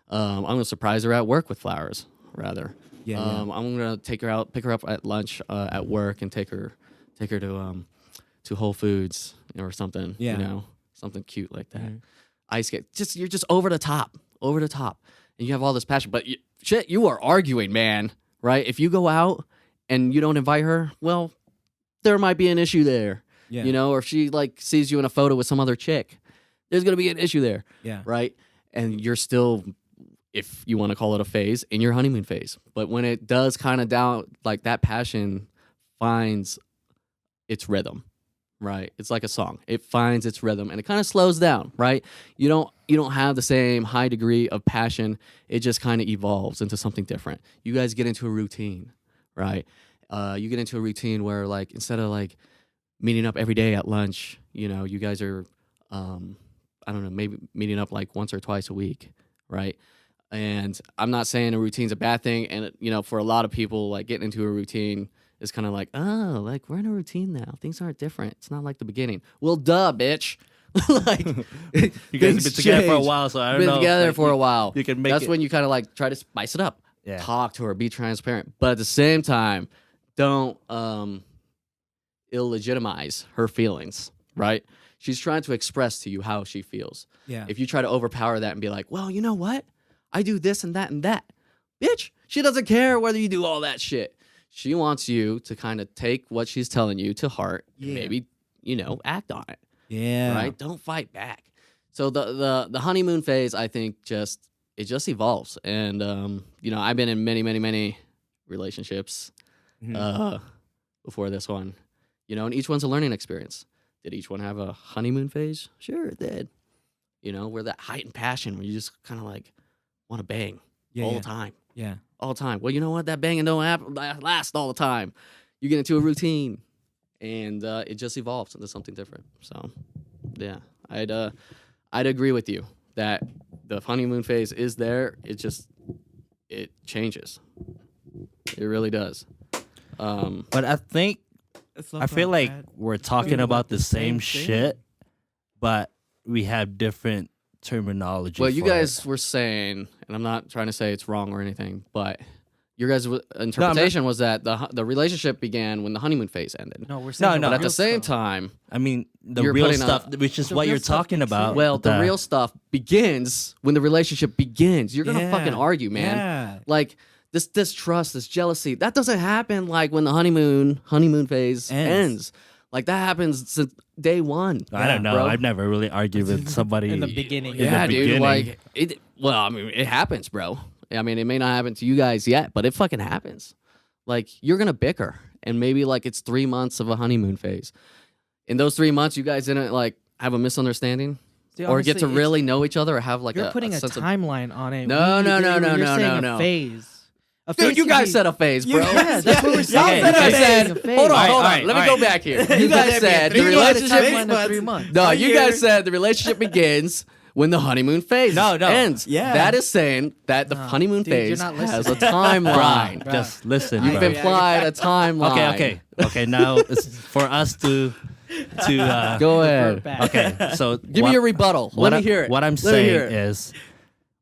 I'm going to surprise her at work with flowers, rather. Yeah, I'm gonna pick her up at lunch at work, and take her to Whole Foods or something. Yeah. You know, something cute like that. Mhm. Ice skate. You're just over the top, and you have all this passion. But you are arguing, man. Right? If you go out and you don't invite her, well, there might be an issue there. Yeah. You know, or if she like sees you in a photo with some other chick, there's gonna be an issue there. Yeah. Right? and you're still, if you want to call it a phase, in your honeymoon phase. But when it does kind of down, like that passion finds its rhythm, right? It's like a song. It finds its rhythm and it kind of slows down, right? You don't have the same high degree of passion. It just kind of evolves into something different. You guys get into a routine, right? You get into a routine where, like, instead of like meeting up every day at lunch, you guys are, I don't know, maybe meeting up like once or twice a week, right? And I'm not saying a routine's a bad thing. And, for a lot of people, like, getting into a routine is kind of like, oh, like, we're in a routine now. Things aren't different. It's not like the beginning. Well, duh, bitch. Like, You guys have been together for a while, so I don't know. Been together like, for a while. You can make That's it. when you kind of like try to spice it up. Yeah. Talk to her, be transparent. But at the same time, don't illegitimize her feelings, right? She's trying to express to you how she feels. Yeah. If you try to overpower that and be like, well, you know what? I do this and that and that. Bitch, she doesn't care whether you do all that shit. She wants you to kind of take what she's telling you to heart and Yeah. maybe, act on it. Yeah. Right? Don't fight back. So the honeymoon phase, I think, it just evolves. And I've been in many relationships Mhm. before this one. And each one's a learning experience. Did each one have a honeymoon phase? Sure, it did. Where that heightened passion where you just kind of like want to bang Yeah, all yeah. the time. Yeah. All the time. Well, you know what? That banging don't last all the time. You get into a routine, and it just evolves into something different. So, yeah, I'd agree with you that the honeymoon phase is there. It changes. It really does. But I think I feel like we're talking really about like the the same same thing. shit, but we have different terminology. Well, you for it. guys were saying, and I'm not trying to say it's wrong or anything, but your guys' interpretation was that the relationship began when the honeymoon phase ended. No, we're saying no, But at real the same time, I mean, the You're real putting stuff, which is The what real you're stuff talking kicks in. about. well, the real stuff begins when the relationship begins. You're gonna fucking argue, man. Yeah. Like this distrust, this jealousy, that doesn't happen like when the honeymoon phase ends. Like that happens since day one. I don't know. bro. I've never really argued with somebody in the beginning. in the Yeah, dude. beginning. Like it. Well, I mean, it happens, bro. I mean, it may not happen to you guys yet, but it fucking happens. Like you're gonna bicker, and maybe like it's 3 months of a honeymoon phase. In those 3 months, you guys didn't like have a misunderstanding, See, or get to honestly, really know each other, or have like You're putting a sense of. timeline on it. No, no, no, no, You're no, saying no, a no. phase. A Dude, phase you can guys be- said a phase, bro. Yeah, that's what we're Y'all saying. said You're I saying said. a phase. Hold on, All hold right, on. Let me all go right. back here. You guys said the You had a relationship. timeline of 3 months. No, A you year. guys said the relationship begins when the honeymoon phase No. ends. Yeah. That is saying that the No, honeymoon dude, you're phase not has a listening. timeline. Bruh. Just listen, You've bro. implied a timeline. Okay. Now it's for us to Go Revert ahead. back. Okay, so Give me your rebuttal. Let me hear it. What I'm Let me saying hear it. is,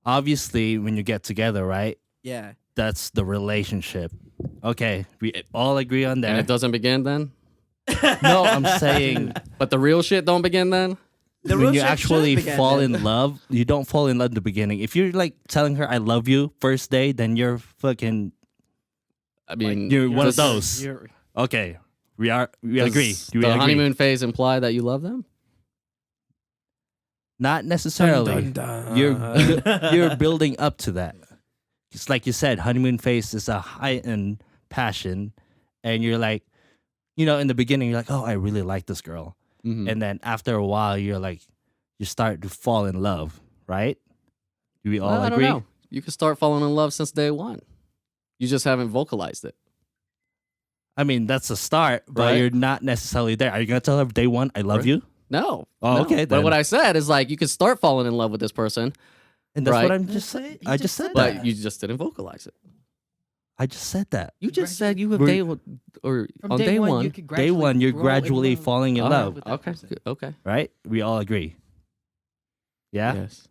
obviously, when you get together, right? Yeah. That's the relationship. Okay, we all agree on And that. it doesn't begin then? No, I'm saying But the real shit don't begin then? The when real you shit actually should begin fall then. in love, you don't fall in love in the beginning. If you're like telling her "I love you" first day, then you're fucking. I mean, You're one of does- those. You're- Okay, we does agree. Do we the agree? honeymoon phase imply that you love them? Not necessarily. Dun, dun, dun. You're building up to that. It's like you said, honeymoon phase is a heightened passion, and you're like, in the beginning, you're like, oh, I really like this girl, Mhm. and then after a while, you're like, you start to fall in love, right? Do we all Well, I don't agree? know. You can start falling in love since day one. You just haven't vocalized it. I mean, that's a start, but Right. you're not necessarily there. Are you gonna tell her day one, I love Right. you? No. Oh, no. okay, But then. what I said is like you can start falling in love with this person, And that's Right. what I'm just. That's it. He I just just said said but that. you just didn't vocalize it. I just said that. You just said you have We're- day one, or From on day one. you could Day one, you're grow in gradually love. falling in All love, with that Okay. person. Okay. right? We all agree. Yeah, Yes.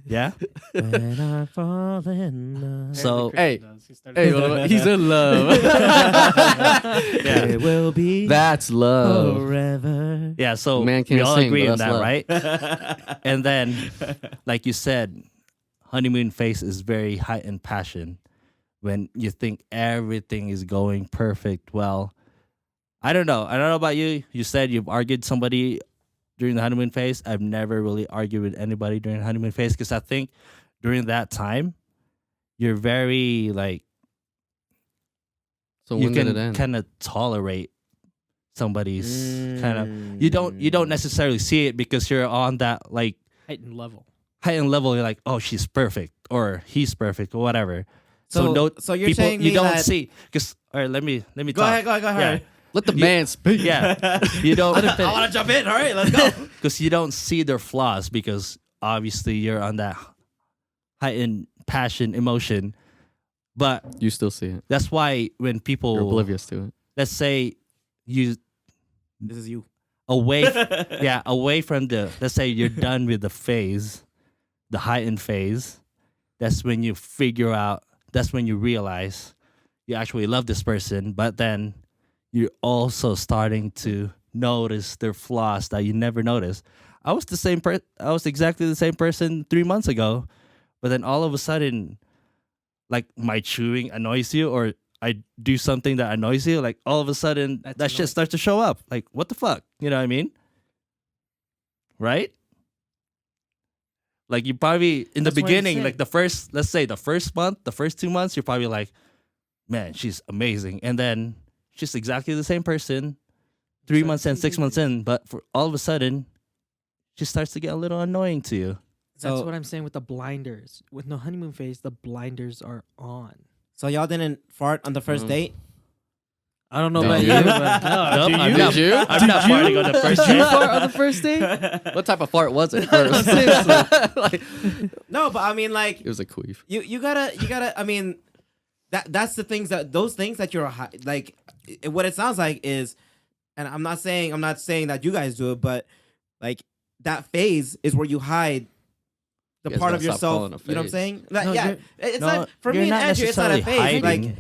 yeah. When I fall in love. So- Hey. He started- Hey, well, he's in love. Yeah. It will be That's love. forever. Yeah, so Man we can't all sing, agree but on that's that, love. right? And then, like you said, honeymoon phase is very heightened passion when you think everything is going perfect. Well, I don't know. I don't know about you. You said you've argued somebody during the honeymoon phase. I've never really argued with anybody during the honeymoon phase because I think during that time, you're very like So you when did it can end? kind of tolerate somebody's kind of you don't necessarily see it because you're on that like heightened level. heightened level. You're like, oh, she's perfect or he's perfect or whatever. So, no, so you're people saying you don't don't that, see because all right. Let me Go talk. ahead, go ahead. Let the man speak. Yeah, you don't. I want to jump in. All right, let's go. Because you don't see their flaws because obviously you're on that heightened passion emotion, but You still see it. that's why when You're people oblivious to it. let's say you This is you. away away from the let's say you're done with the phase, the heightened phase, that's when you figure out, that's when you realize you actually love this person, but then you're also starting to notice their flaws that you never noticed. I was exactly the same person 3 months ago, but then all of a sudden, like my chewing annoys you, or I do something that annoys you, like all of a sudden That's that shit annoying. starts to show up. Like, what the fuck? You know what I mean? Right? Like you probably in the That's why I'm beginning, saying- like the first, let's say the first month, the first 2 months, you're probably like, man, she's amazing. And then she's exactly the same person 3 months in, 6 months in, but for all of a sudden, she starts to get a little annoying to you. That's So- what I'm saying with the blinders. With no honeymoon phase, the blinders are on. So y'all didn't fart on the first date? I don't know Did about you? you, but no. Nope, Do I'm you? not, Did you? I'm not farting on the first Did you date. fart on the first date? What type of fart was it first? Like, No, but I mean, like it was a queef. you gotta. I mean, that's the things those things that you're like. What it sounds like is, and I'm not saying that you guys do it, but like that phase is where you hide the You guys part gotta of stop yourself. calling it a You know what I'm phase. saying? Like, No, yeah, you're- it's No, not for you're me and not Andrew. It's not a necessarily phase. Like, hiding.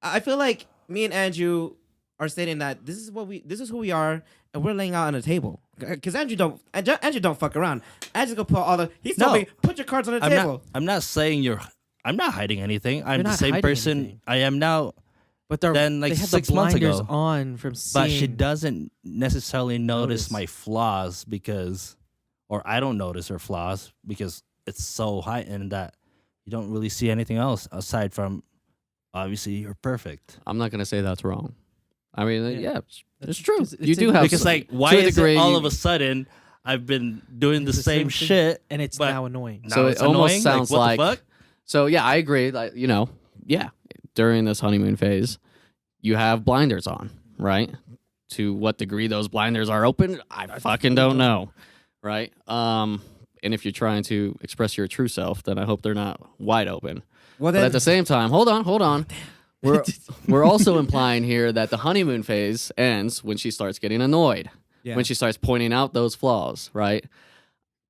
I feel like me and Andrew are stating that this is who we are, and we're laying out on the table. Because Andrew don't fuck around. Andrew's gonna put all the. He's told No. me put your cards on the I'm table. not saying I'm not hiding anything. I'm You're the not same hiding person anything. I am now, But they're, Then, like, they have 6 the months blinders ago. on from seeing. but she doesn't necessarily notice Notice. my flaws or I don't notice her flaws because it's so heightened that you don't really see anything else aside from obviously you're perfect. I'm not gonna say that's wrong. I mean, Yeah. yeah, it's That's- true. 'cause You it's do in- have Because some- like, why to a is degree, it all you- of a sudden I've been doing the It's the same same thing. shit and it's but now annoying. now So it's it almost annoying? sounds what like- the fuck? So yeah, I agree. Like, yeah, during this honeymoon phase, you have blinders on, right? To what degree those blinders are open, I fucking don't know, right? And if you're trying to express your true self, then I hope they're not wide open. Well, But then at the same time, hold on. We're also implying here that the honeymoon phase ends when she starts getting annoyed, yeah. when she starts pointing out those flaws, right?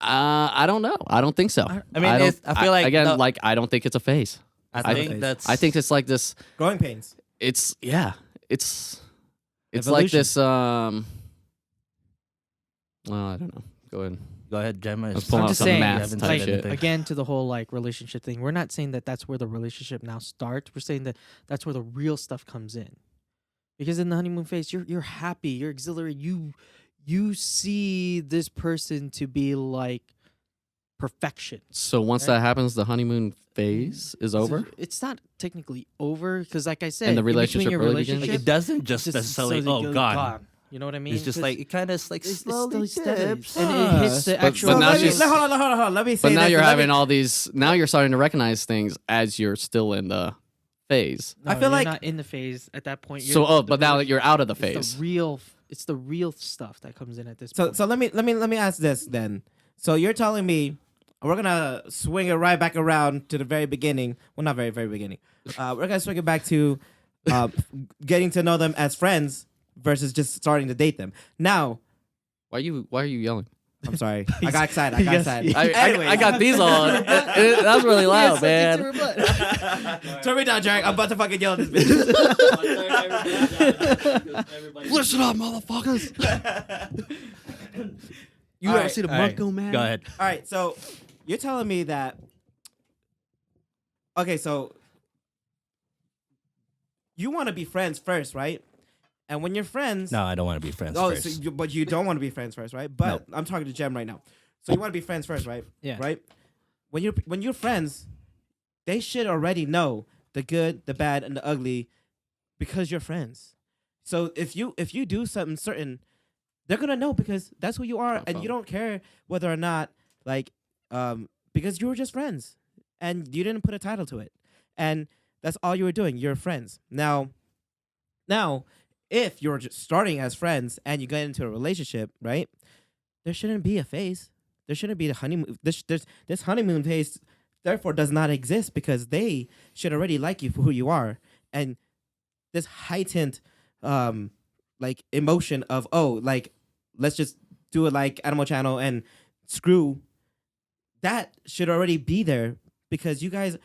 I don't know. I don't think so. I mean, don't- I feel like again, the- like I don't think it's a phase. I think think- that's I think it's like this. growing pains. It's like Evolution. this. Well, I don't know. Go ahead. Go ahead, Gemma. Let's pull I'm out just some saying, math haven't type like, said shit. anything. again, to the whole like relationship thing, we're not saying that that's where the relationship now starts. We're saying that that's where the real stuff comes in. Because in the honeymoon phase, you're happy, you're exhilarated, you see this person to be like perfection. So once Right. that happens, the honeymoon phase is So over. it's not technically over because, like I said, And the in between relationship your really relationship, begins? Like, it doesn't just it's necessarily slowly gone. You know what I mean? It's just like it kind of like it's slowly steady, dips. and it hits the But- actual. but now let me, she's- hold on. Let me say But now this, you're let me- having all these. Now you're starting to recognize things as you're still in the phase. No, I feel you're like- not in the phase at that point. So, the but now that you're out of the it's phase. the real. It's the real stuff that comes in at this So point. so let me ask this then. So you're telling me we're gonna swing it right back around to the very beginning. Well, not very beginning. We're gonna swing it back to getting to know them as friends versus just starting to date them. Now, Why are you yelling? I'm sorry, I got excited. I Anyways. got these on. That was really loud, man. Turn me down, Jarek. I'm about to fucking yell at this bitch. Listen up, motherfuckers. You All ever right, see the all right. Monko Man? Go ahead. All right, so you're telling me that. Okay, so you want to be friends first, right? And when you're friends, No, I don't want to be friends oh, first. so but you don't want to be friends first, right? But I'm talking to Jem right now. So you want to be friends first, right? Yeah. Right. When you're friends, they should already know the good, the bad, and the ugly, because you're friends. So if you do something certain, they're gonna know because that's who you are, and you don't care whether or not like because you were just friends, and you didn't put a title to it, and that's all you were doing. You're friends now. If you're just starting as friends and you get into a relationship, right? There shouldn't be a phase. There shouldn't be the honeymoon. This honeymoon phase, therefore, does not exist because they should already like you for who you are, and this heightened, like emotion of like let's just do it like Animal Channel and screw. That should already be there because you guys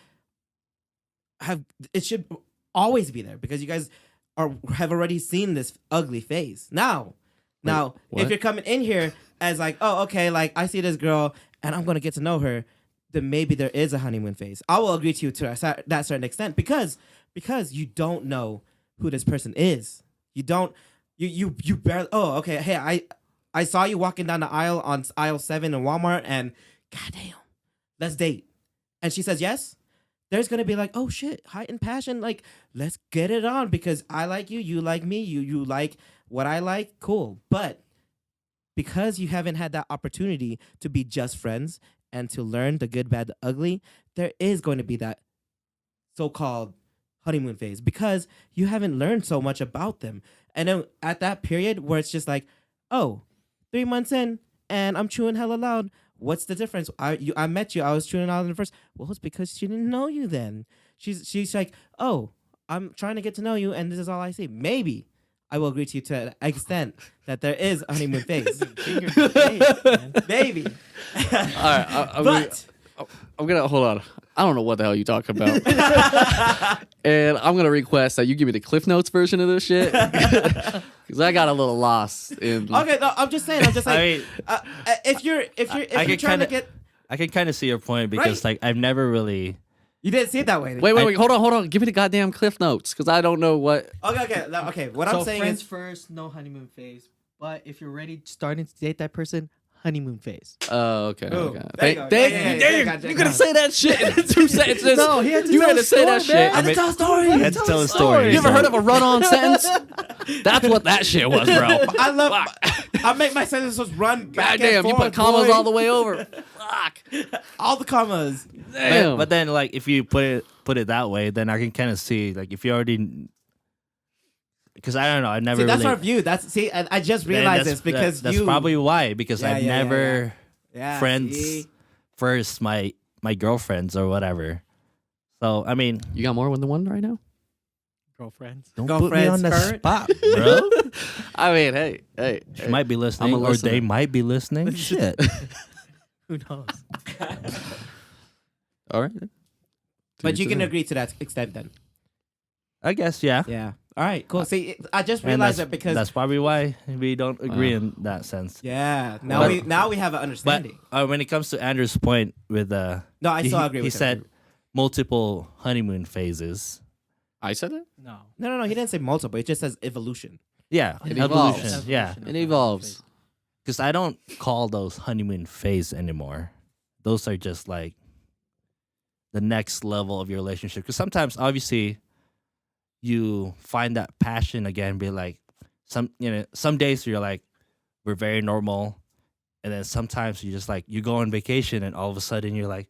have. It should always be there because you guys have already seen this ugly phase. Now, what? if you're coming in here as like, oh, okay, like I see this girl and I'm gonna get to know her, then maybe there is a honeymoon phase. I will agree to you to that certain extent because you don't know who this person is. You don't. You barely. Oh, okay. Hey, I saw you walking down the aisle on aisle 7 in Walmart, and goddamn, let's date. And she says yes. There's gonna be like, oh shit, heightened passion. Like, let's get it on because I like you, you like me, you like what I like. Cool, but because you haven't had that opportunity to be just friends and to learn the good, bad, the ugly, there is going to be that so-called honeymoon phase because you haven't learned so much about them. And then at that period where it's just like, oh, 3 months in and I'm chewing hella loud. What's the difference? I met you. I was chewing out in the first. Well, it's because she didn't know you then. She's like, oh, I'm trying to get to know you, and this is all I see. Maybe I will agree to you to an extent that there is a honeymoon phase. Maybe. All right, But I'm gonna hold on. I don't know what the hell you talking about, and I'm gonna request that you give me the Cliff Notes version of this shit because I got a little lost. In okay, no, I'm just saying. I mean, If you're can trying to kinda- get, I can kind of see your point because Right. like I've never really. you didn't see it that way. wait, hold on. Give me the goddamn Cliff Notes because I don't know what. Okay. What So I'm saying friends is, first, no honeymoon phase. But if you're ready starting to date that person, honeymoon phase. Oh, okay. Boom. Okay. There you go. You gotta say that shit in 2 sentences. No, he had to you tell gotta a say that story, man. shit. I had to tell a story. Let's tell a story. You ever heard of a run-on sentence? That's what that shit was, bro. I love. I make my sentences run back Goddamn, and you forth. put commas boy. all the way over. Fuck. all the commas. Damn. But then like if you put it that way, then I can kind of see like if you already. Because I don't know, I never. See, that's really, our view. I just then realized that's- this because that's you. probably why. Because Yeah, I've yeah, yeah, never yeah, friends see? first my girlfriends or whatever. So I mean, You got more than one right now? Girlfriends. don't Girlfriends put me on the current? spot, bro. I mean, hey. She might be listening, I'm a or they listener. might be listening. Shit. Who knows? All right. But you can agree to that extent then. I guess yeah. Yeah. All right. Cool. See, I just And realized that's, that because. that's probably why we don't agree in that sense. Yeah. But- Now we have an But understanding. when it comes to Andrew's point with No, I still agree he with said him. multiple honeymoon phases. I said it? No. No. He didn't say multiple. It just says evolution. Yeah, It evolution. evolves. Yeah, It evolves. because I don't call those honeymoon phase anymore. Those are just like the next level of your relationship. Because sometimes, obviously, you find that passion again. Be like some days you're like we're very normal, and then sometimes you just like you go on vacation and all of a sudden you're like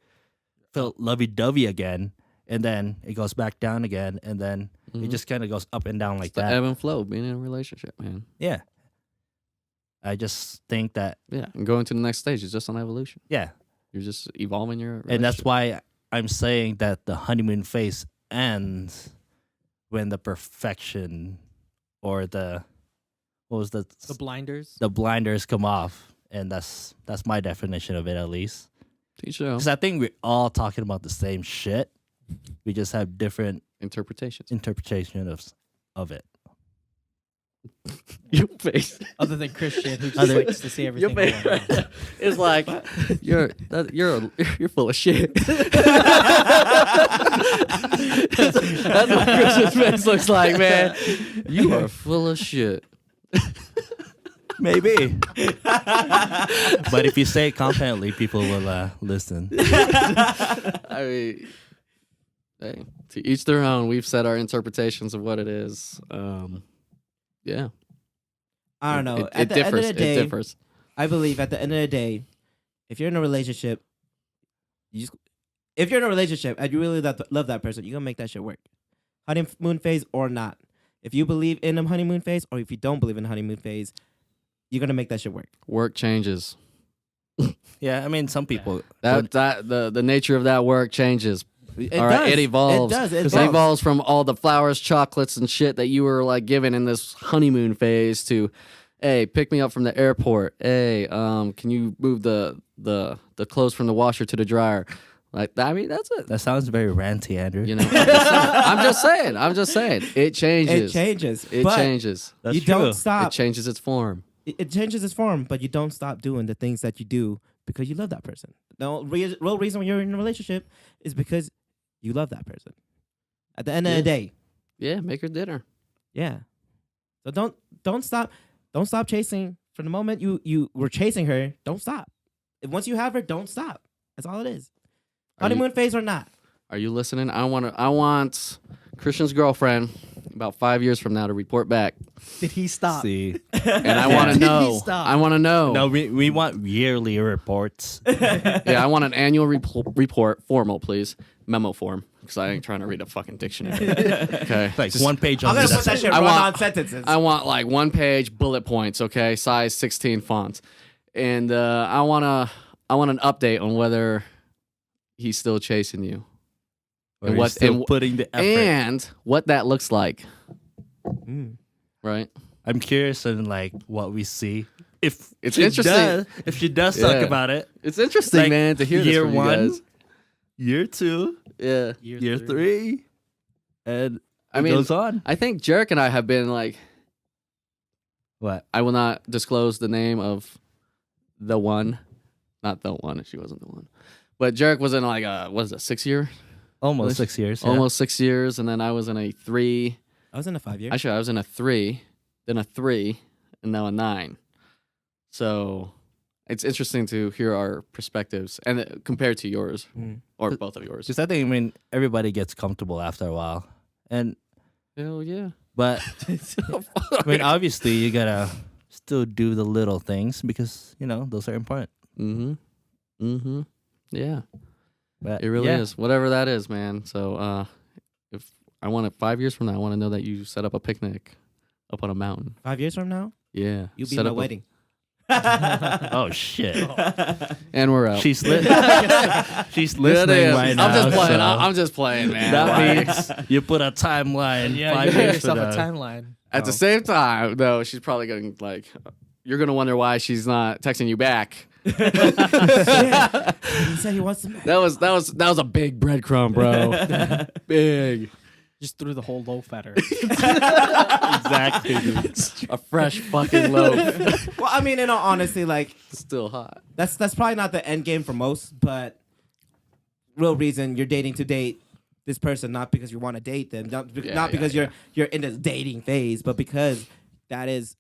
feel lovey-dovey again, and then it goes back down again, and then it just kind of goes up and down like It's the that. ebb and flow being in a relationship, man. Yeah. I just think that, Yeah. And going to the next stage is just an evolution. yeah. You're just evolving your relationship. And that's why I'm saying that the honeymoon phase ends when the perfection or the The blinders. the blinders come off. And that's my definition of it, at least. Teach your own Because I think we're all talking about the same shit. We just have different interpretations. interpretations of it. Your face. Other than Christian, who just Other- likes to see Your everything face going on. is like you're full of shit. That's what Christian's face looks like, man. You are full of shit. Maybe. But if you say it confidently, people will listen. I mean, hey, to each their own. We've said our interpretations of what it is. Yeah, I don't know. It At the differs. end of the day, It differs. I believe at the end of the day, if you're in a relationship, if you're in a relationship and you really love that person, you're gonna make that shit work. Honeymoon phase or not. If you believe in a honeymoon phase or if you don't believe in a honeymoon phase, you're gonna make that shit work. Work changes. Yeah, I mean, some people. The nature of that work changes. It All right, does. it evolves. It does. It 'Cause evolves. it evolves from all the flowers, chocolates, and shit that you were like given in this honeymoon phase to, hey, pick me up from the airport. Hey, can you move the clothes from the washer to the dryer? Like, I mean, that's it. That sounds very ranty, Andrew. You know, I'm just saying. It changes. It changes. It but changes. That's you true. don't It stop. changes its form. It changes its form, but you don't stop doing the things that you do because you love that person. The real reason you're in a relationship is because you love that person. At the end of Yeah. the day, Yeah, make her dinner. yeah. So don't stop chasing. From the moment you were chasing her, don't stop. Once you have her, don't stop. That's all it is. Are you- Honeymoon phase or not. Are you listening? I want Christian's girlfriend about 5 years from now to report back, Did he stop? See. and I want to know. Stop. I want to know. No, we want yearly reports. Yeah, I want an annual report, formal, please, memo form, because I ain't trying to read a fucking dictionary. Okay, Like one page I'm on gonna this. put that shit I run want- on sentences. I want like 1 page bullet points. Okay, size 16 fonts, and I want an update on whether he's still chasing you Or and you're what- still and- putting the effort. and what that looks like. Mm. Right? I'm curious in like what we see. If It's she interesting. does, if she does talk Yeah. about it, It's interesting, Like, man, to hear this year from you one, guys. year two, Yeah, year three, and I it mean, goes on. I think JERiCK and I have been like, What? I will not disclose the name of the one, not the one. She wasn't the one, but JERiCK was in like a what is it, 6 year, Almost 6 years. Yeah. almost 6 years, and then I was in a 3. I was in a 5 year. Actually, I was in a 3, then a 3, and now a 9. So it's interesting to hear our perspectives and compared to yours Mm. or both of yours. Because I think, I mean, everybody gets comfortable after a while, and Hell yeah. but I mean, obviously, you gotta still do the little things because those are important. Yeah. But It really yeah. is. Whatever that is, man. So if I want it 5 years from now, I want to know that you set up a picnic up on a mountain. 5 years from now, Yeah. you'll be Set in my up a- wedding. Oh shit! And we're out. She's she's Good listening deal. right now. I'm just playing. so I'm just playing, man. that Like, means you put a timeline. Yeah, 5 you gave years yourself from a now. timeline. at the same time, though, she's probably going to like. You're gonna wonder why she's not texting you back. He said he wants to. That was a big breadcrumb, bro. Big. Just threw the whole loaf at her. Exactly. Dude. A fresh fucking loaf. Well, I mean, in all honesty, like Still hot. that's probably not the end game for most, but real reason you're dating to date this person, not because you want to date them, not because you're in this dating phase, but because that is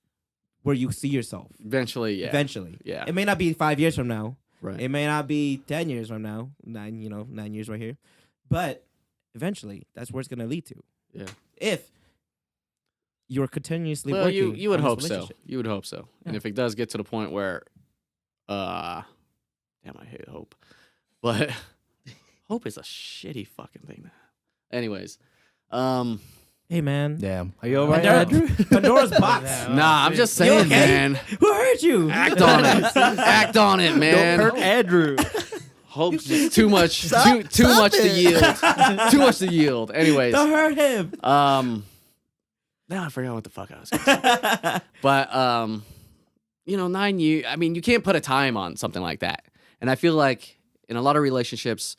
where you see yourself Eventually, yeah. eventually. Yeah. It may not be 5 years from now. Right. It may not be 10 years from now. 9 years right here. But eventually, that's where it's going to lead to. Yeah. If you're continuously Well, working. you would on this hope so. relationship. You would hope so. And Yeah. if it does get to the point where, damn, I hate hope, but hope is a shitty fucking thing. Anyways, Hey, man. Damn. Are you alright, Pandora- Andrew? Pandora's box. Yeah. nah, I'm just You saying, okay? man. Who hurt you? Act on it. Act on it, man. Don't hurt Andrew. Hope's just too much. Too much to yield. Too much to yield. Anyways, Don't hurt him. now I forgot what the fuck I was gonna say. But 9 years. I mean, you can't put a time on something like that. And I feel like in a lot of relationships,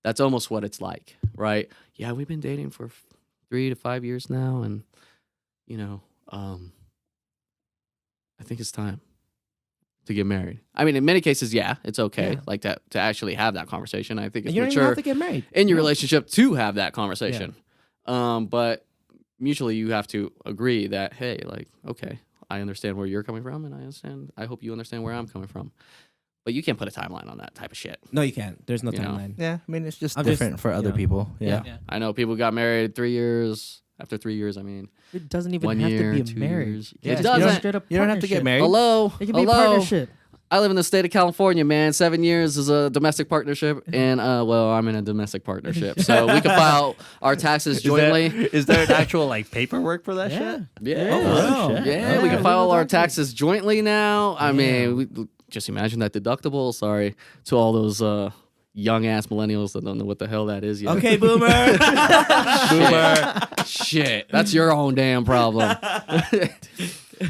that's almost what it's like, right? Yeah, we've been dating for 3 to 5 years now, and I think it's time to get married. I mean, in many cases, yeah, it's okay, Yeah. like that to actually have that conversation. I think And it's you don't even mature have to get married in your No. relationship to have that conversation. But mutually, you have to agree that, hey, like, okay, I understand where you're coming from, and I hope you understand where I'm coming from. But you can't put a timeline on that type of shit. No, you can't. There's no You know. timeline. Yeah, I mean it's just I'm just- different for other yeah. people. Yeah. Yeah. I know people got married 3 years. After 3 years, I mean, It doesn't even 1 have year, to be 2 a marriage. years. Yeah, It you doesn't. Straight up You don't have to get partnership. married. Hello, It can be hello. partnership. I live in the state of California, man. 7 years is a domestic partnership, and well, I'm in a domestic partnership, so we can file our taxes jointly. Is there an actual like paperwork for that Yeah. shit? Yeah, Oh, wow. shit. yeah, we Yeah, can file legal our documents. taxes jointly now. I mean, just imagine that deductible. Sorry to all those young ass millennials that don't know what the hell that is yet. Okay, boomer. Boomer. Shit, that's your own damn problem.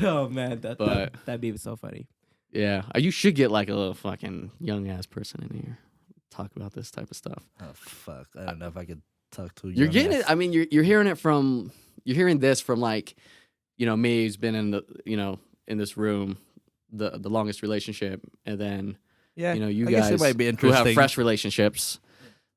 Oh man, But- that'd be so funny. Yeah, you should get like a little fucking young ass person in here talk about this type of stuff. Oh fuck! I don't know if I could talk to you. You're getting it. I mean, you're hearing it from this from like, me who's been in the in this room the longest relationship, and then Yeah, you I guess guys it might be who interesting. have fresh relationships.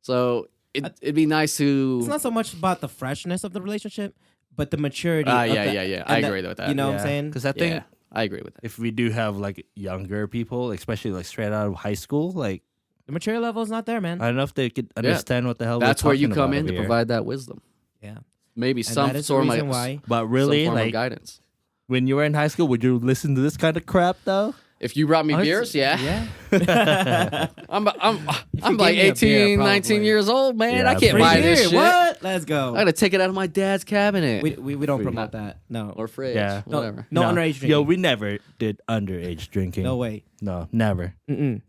So it'd be nice It's to. not so much about the freshness of the relationship, but the maturity. Yeah, of the- yeah. I and agree with that. You know what I'm saying? Because I think Yeah, I agree with that. if we do have like younger people, especially like straight out of high school, like The maturity level is not there, man. I don't know if they could understand what the hell. That's we're where you talking come about in to over here. provide that wisdom. Yeah. Maybe And some that is the sort of reason why. But really, some form of like guidance. when you were in high school, would you listen to this kind of crap though? If you brought me beers, yeah. Yeah. I'm you like gave me a beer, 18, 19 probably. years old, man. Yeah, I can't free buy Beer, this shit. What? Let's I go. gotta take it out of my dad's cabinet We don't Free. promote that. No. or fridge, Yeah. No, whatever. no underage drinking. Yo, we never did underage drinking. No way. No, never. Mm-mm.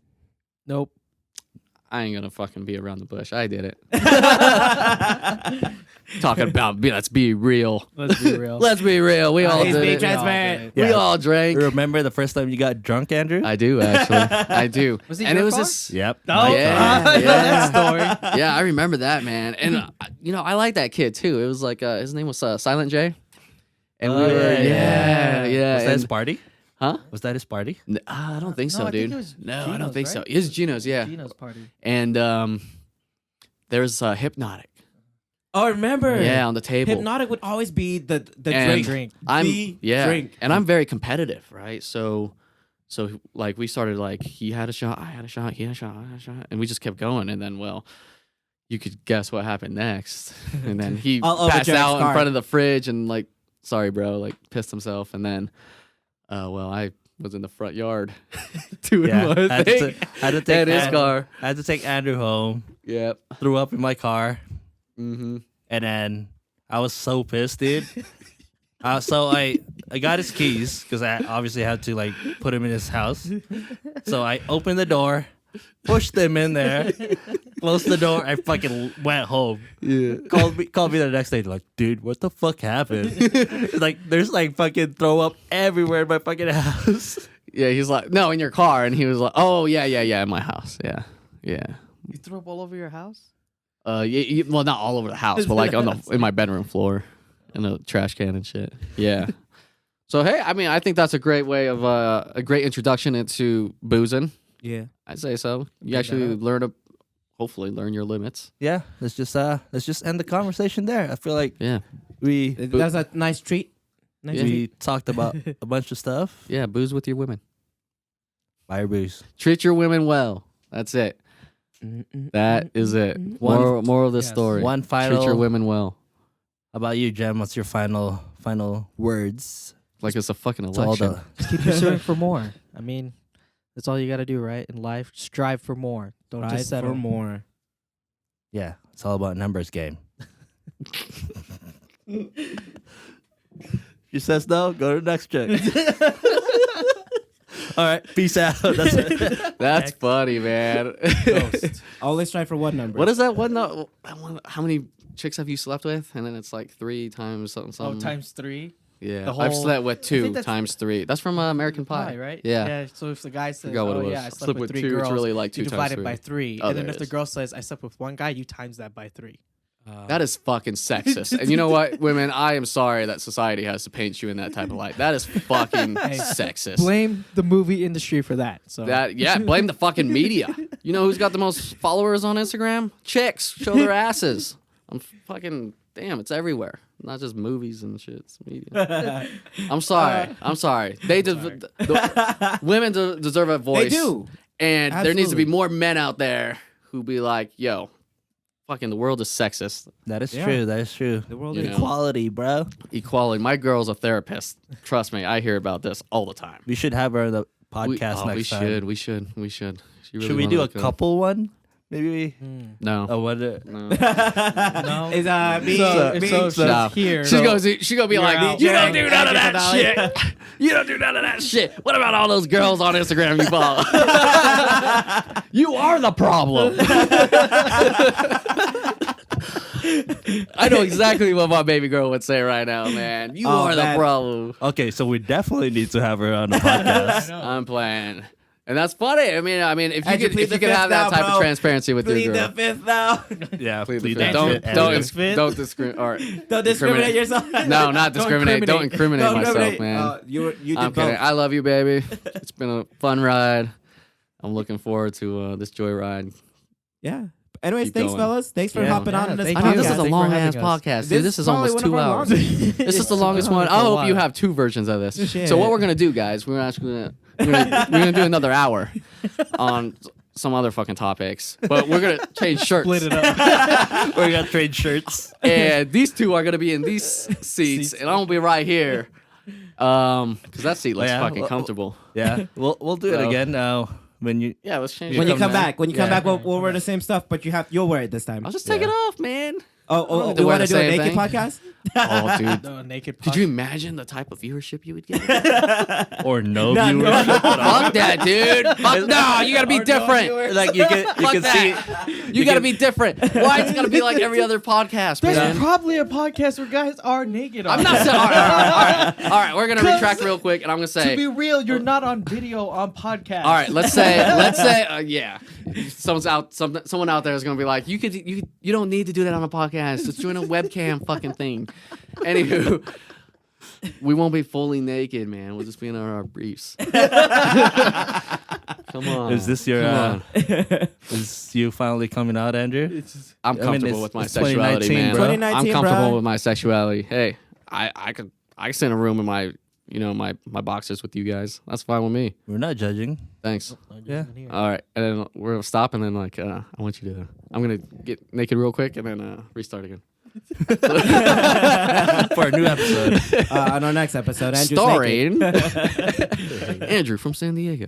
Nope. I ain't gonna fucking be around the bush. I did it. Talking about let's be real. Let's be real. Let's be real. We all He's did being it. transparent. We Yeah. all drank. Remember the first time you got drunk, Andrew? I do actually. I do. Was it and your it was car? this. Yep. Oh, my yeah, car. yeah. story. Yeah, I remember that, man. And I like that kid too. It was like his name was Silent J. And we Oh, were yeah. yeah. Was that his and- party? huh? Was that his party? I don't think No, so, I dude. think it was No, I don't Gino's, think so. right? It's Gino's, yeah. Gino's party. And there's Hypnotic. Oh, remember? Yeah, on the table. Hypnotic would always be the And drink. I'm The yeah, drink. and I'm very competitive, right? So like we started like he had a shot, I had a shot, he had a shot, I had a shot, and we just kept going. And then you could guess what happened next. And then he All over passed Jared's out in car. front of the fridge and like, sorry, bro, like pissed himself. And then, I was in the front yard doing Yeah. my I thing had to take at his Andrew- car. I had to take Andrew home. Yep. Threw up in my car, Mm-hmm. and then I was so pissed, dude. So I got his keys because I obviously had to like put him in his house. So I opened the door, pushed him in there, closed the door. I fucking went home. Yeah. Called me the next day. Like, dude, what the fuck happened? Like, there's like fucking throw up everywhere in my fucking house. Yeah, he's like, no, in your car. And he was like, oh, yeah, in my house. Yeah. Yeah. You threw up all over your house? Well, not all over the house, but like in my bedroom floor, in a trash can and shit. Yeah. So hey, I mean, I think that's a great way of a great introduction into boozing. Yeah. I'd say so. You that actually hopefully learn your limits. Yeah, let's just end the conversation there. I feel like Yeah. That's a nice treat. Nice Yeah. treat. we talked about a bunch of stuff. Yeah. Booze with your women. Buy your booze. Treat your women well. That's it. That is it. Moral of this Yes. story. One Treat your final. women well. How about you, Jem? What's your final words? Like it's a fucking To all election. the Just keep pursuing for more. I mean, that's all you got to do, right? In life, strive for more. Don't Strive just settle. for more. yeah, it's all about numbers game. She says no. Go to the next chick. All right, peace out. That's it. That's funny, man. Always strive for one number. What is that one? How many chicks have you slept with? And then it's like 3 times something. Oh, something. times 3. Yeah, the I've whole- slept with think 2 that's- times 3. That's from American Pie, right? Yeah. Yeah. So if the guy says, Forgot what "Oh it was. yeah, I slept with 3 2. girls," It's really like 2 you times divide 3. it by 3, Oh, and then there if it the is. girl says, "I slept with one guy," you times that by 3. That is fucking sexist. And you know what, women? I am sorry that society has to paint you in that type of light. That is fucking sexist. Blame the movie industry for that. So Blame the fucking media. You know who's got the most followers on Instagram? Chicks show their asses. I'm fucking damn. It's everywhere, not just movies and shit. It's media. I'm sorry. Women deserve a voice. They do. And there needs to be Absolutely. more men out there who be like, yo, fucking the world is sexist. That is Yeah. true. That is true. The world You is know. Equality, bro. Equality. My girl's a therapist. Trust me, I hear about this all the time. We should have her on the podcast next time. We should. She really Should we wanna do a look good. couple one? Maybe. No. What? No. no. Is me, So me, she's No. here. She's gonna be You're like, out. you don't do Jerry, none of Andrew that Finale. shit. You don't do none of that shit. What about all those girls on Instagram you follow? You are the problem. I know exactly what my baby girl would say right now, man. You Oh, are the man. problem. Okay, so we definitely need to have her on the podcast. I'm playing. And that's funny. I mean, if you Andrew, could, plead if you the could fifth have that now, type bro. of transparency with Plead your girl. the fifth now. Yeah, Plead the plead fifth. that Don't shit, don't Andrew. don't discriminate. All right. Don't discriminate yourself. No, not discriminate. Don't incriminate Don't myself, incriminate. man. You did I'm both. kidding. I love you, baby. It's been a fun ride. I'm looking forward to this joyride. Yeah. Anyways, Keep thanks, going. fellas. Thanks for Yeah. hopping on Yeah, this thank I you. know this is podcast. a Thanks for long ass having us. podcast, dude. This is almost probably 2 one of our hours. longest. This is the longest one. For I a hope you while. have 2 versions of this. Shit. So what we're gonna do, guys? We're actually we're gonna do another hour on some other fucking topics, but we're gonna change shirts. Split it up. We got trade shirts. And these 2 are gonna be in these seats, and I'm gonna be right here. Because that seat looks Yeah, fucking well- comfortable. Yeah, we'll do it So- again now when you. Yeah, let's change. When it. you come back. back, Yeah. we'll wear the same stuff, but you'll wear it this time. I'll just take it off, man. Oh, to you wear want to the do a same naked thing. podcast? Oh, dude. No, naked. Could you imagine the type of viewership you would get? Or no No, viewers. no. Fuck that, dude. Fuck no, you gotta be different. Like you can Fuck see. that. You gotta be different. Why it's gotta be like every other podcast, There's man? probably a podcast where guys are naked. On I'm not saying. All right. We're gonna 'Cause- retract real quick, and I'm gonna To say. be real, you're not on video on podcast. All right, let's say, yeah. Someone out there is gonna be like, you don't need to do that on a podcast. Just join a webcam fucking thing. Anywho, we won't be fully naked, man. We'll just be in our briefs. Come on. Is this your? Come on. Is you finally coming out, Andrew? I'm mean, comfortable it's- with my it's sexuality, 2019, man. bro. 2019, I'm comfortable bro. with my sexuality. Hey, I could sit in a room in my my boxers with you guys. That's fine with me. We're not judging. Thanks. Yeah. All right, and then we're stop, and then I want you to. I'm gonna get naked real quick, and then restart again. For a new episode. On our next episode, Andrew's naked. Starring Andrew from San Diego.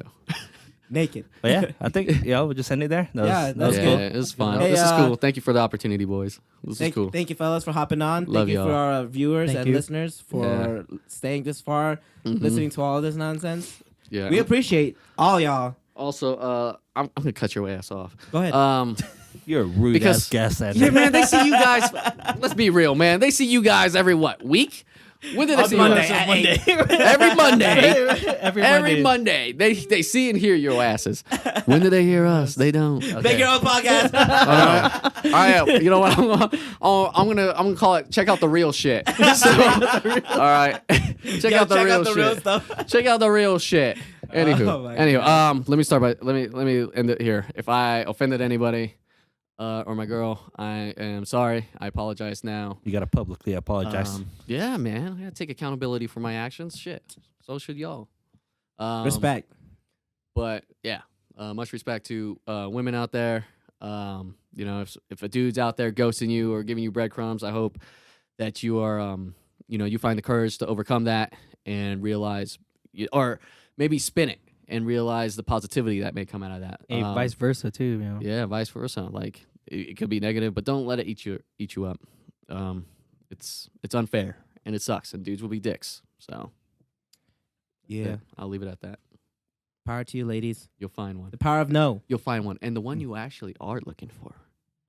Naked. But yeah, I think we'll just end it there. Yeah, That was yeah, cool. it was fun. Hey, This is cool. Thank you for the opportunity, boys. This is Thank, cool. thank you, fellas, for hopping on. Love Thank you for y'all. our viewers Thank and you. listeners for staying this far, Mhm. listening to all of this nonsense. Yeah. We appreciate all y'all. Also, I'm gonna cut your ass off. Go ahead. You're a rude Because- ass guest, Andrew. Yeah, man, they see you guys. Let's be real, man. They see you guys every week. When did they see Monday you? at 8. Every Monday. Every Every Monday. They see and hear your asses. When do they hear us? They don't. Make your own podcast. All right. You know what? I'm gonna call it. Check out the real shit. So, all right. Check out the real shit. stuff. Check out the real shit. Anywho, Oh my let me start by let me end it here. If I offended anybody or my girl, I am sorry. I apologize now. You gotta publicly apologize. Yeah, man. I gotta take accountability for my actions. Shit. So should y'all. Respect. But yeah, much respect to women out there. You know, if a dude's out there ghosting you or giving you breadcrumbs, I hope that you are, you find the courage to overcome that and realize, or maybe spin it and realize the positivity that may come out of that. Hey, vice versa too. You know. Yeah, vice versa. Like it could be negative, but don't let it eat you up. It's unfair and it sucks, and dudes will be dicks. So Yeah. I'll leave it at that. Power to you, ladies. You'll find one. The power of no. You'll find one, and the one you actually are looking for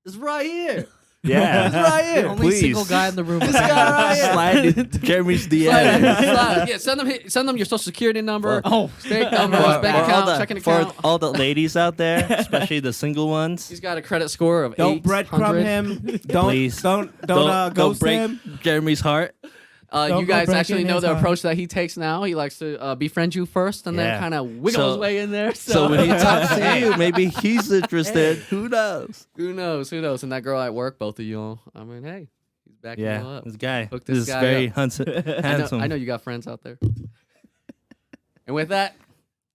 is right here. Yeah. He's right The here. only Please. single guy in the room. This guy right here. Slide in Jeremy's DM. Yeah, send them your social security number, bank number, For- bank for account, all the, checking for account. all the ladies out there, especially the single ones. He's got a credit score of Don't 800. breadcrumb him. Please. Don't Don't ghost break him. Jeremy's heart. Don't You go guys breaking actually know his the heart. approach that he takes now. He likes to befriend you first and then Yeah. kind of wiggle So- his way in there. So when he talks to you, maybe he's interested. Who knows? Who knows? Who knows? And that girl at work, both of you all. I mean, hey, he's backing you Yeah, up. this guy. Hook This this is guy very up. handsome. I know you got friends out there. And with that,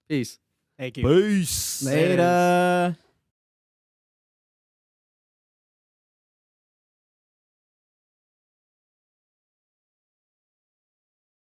peace. Thank you. Peace. Later.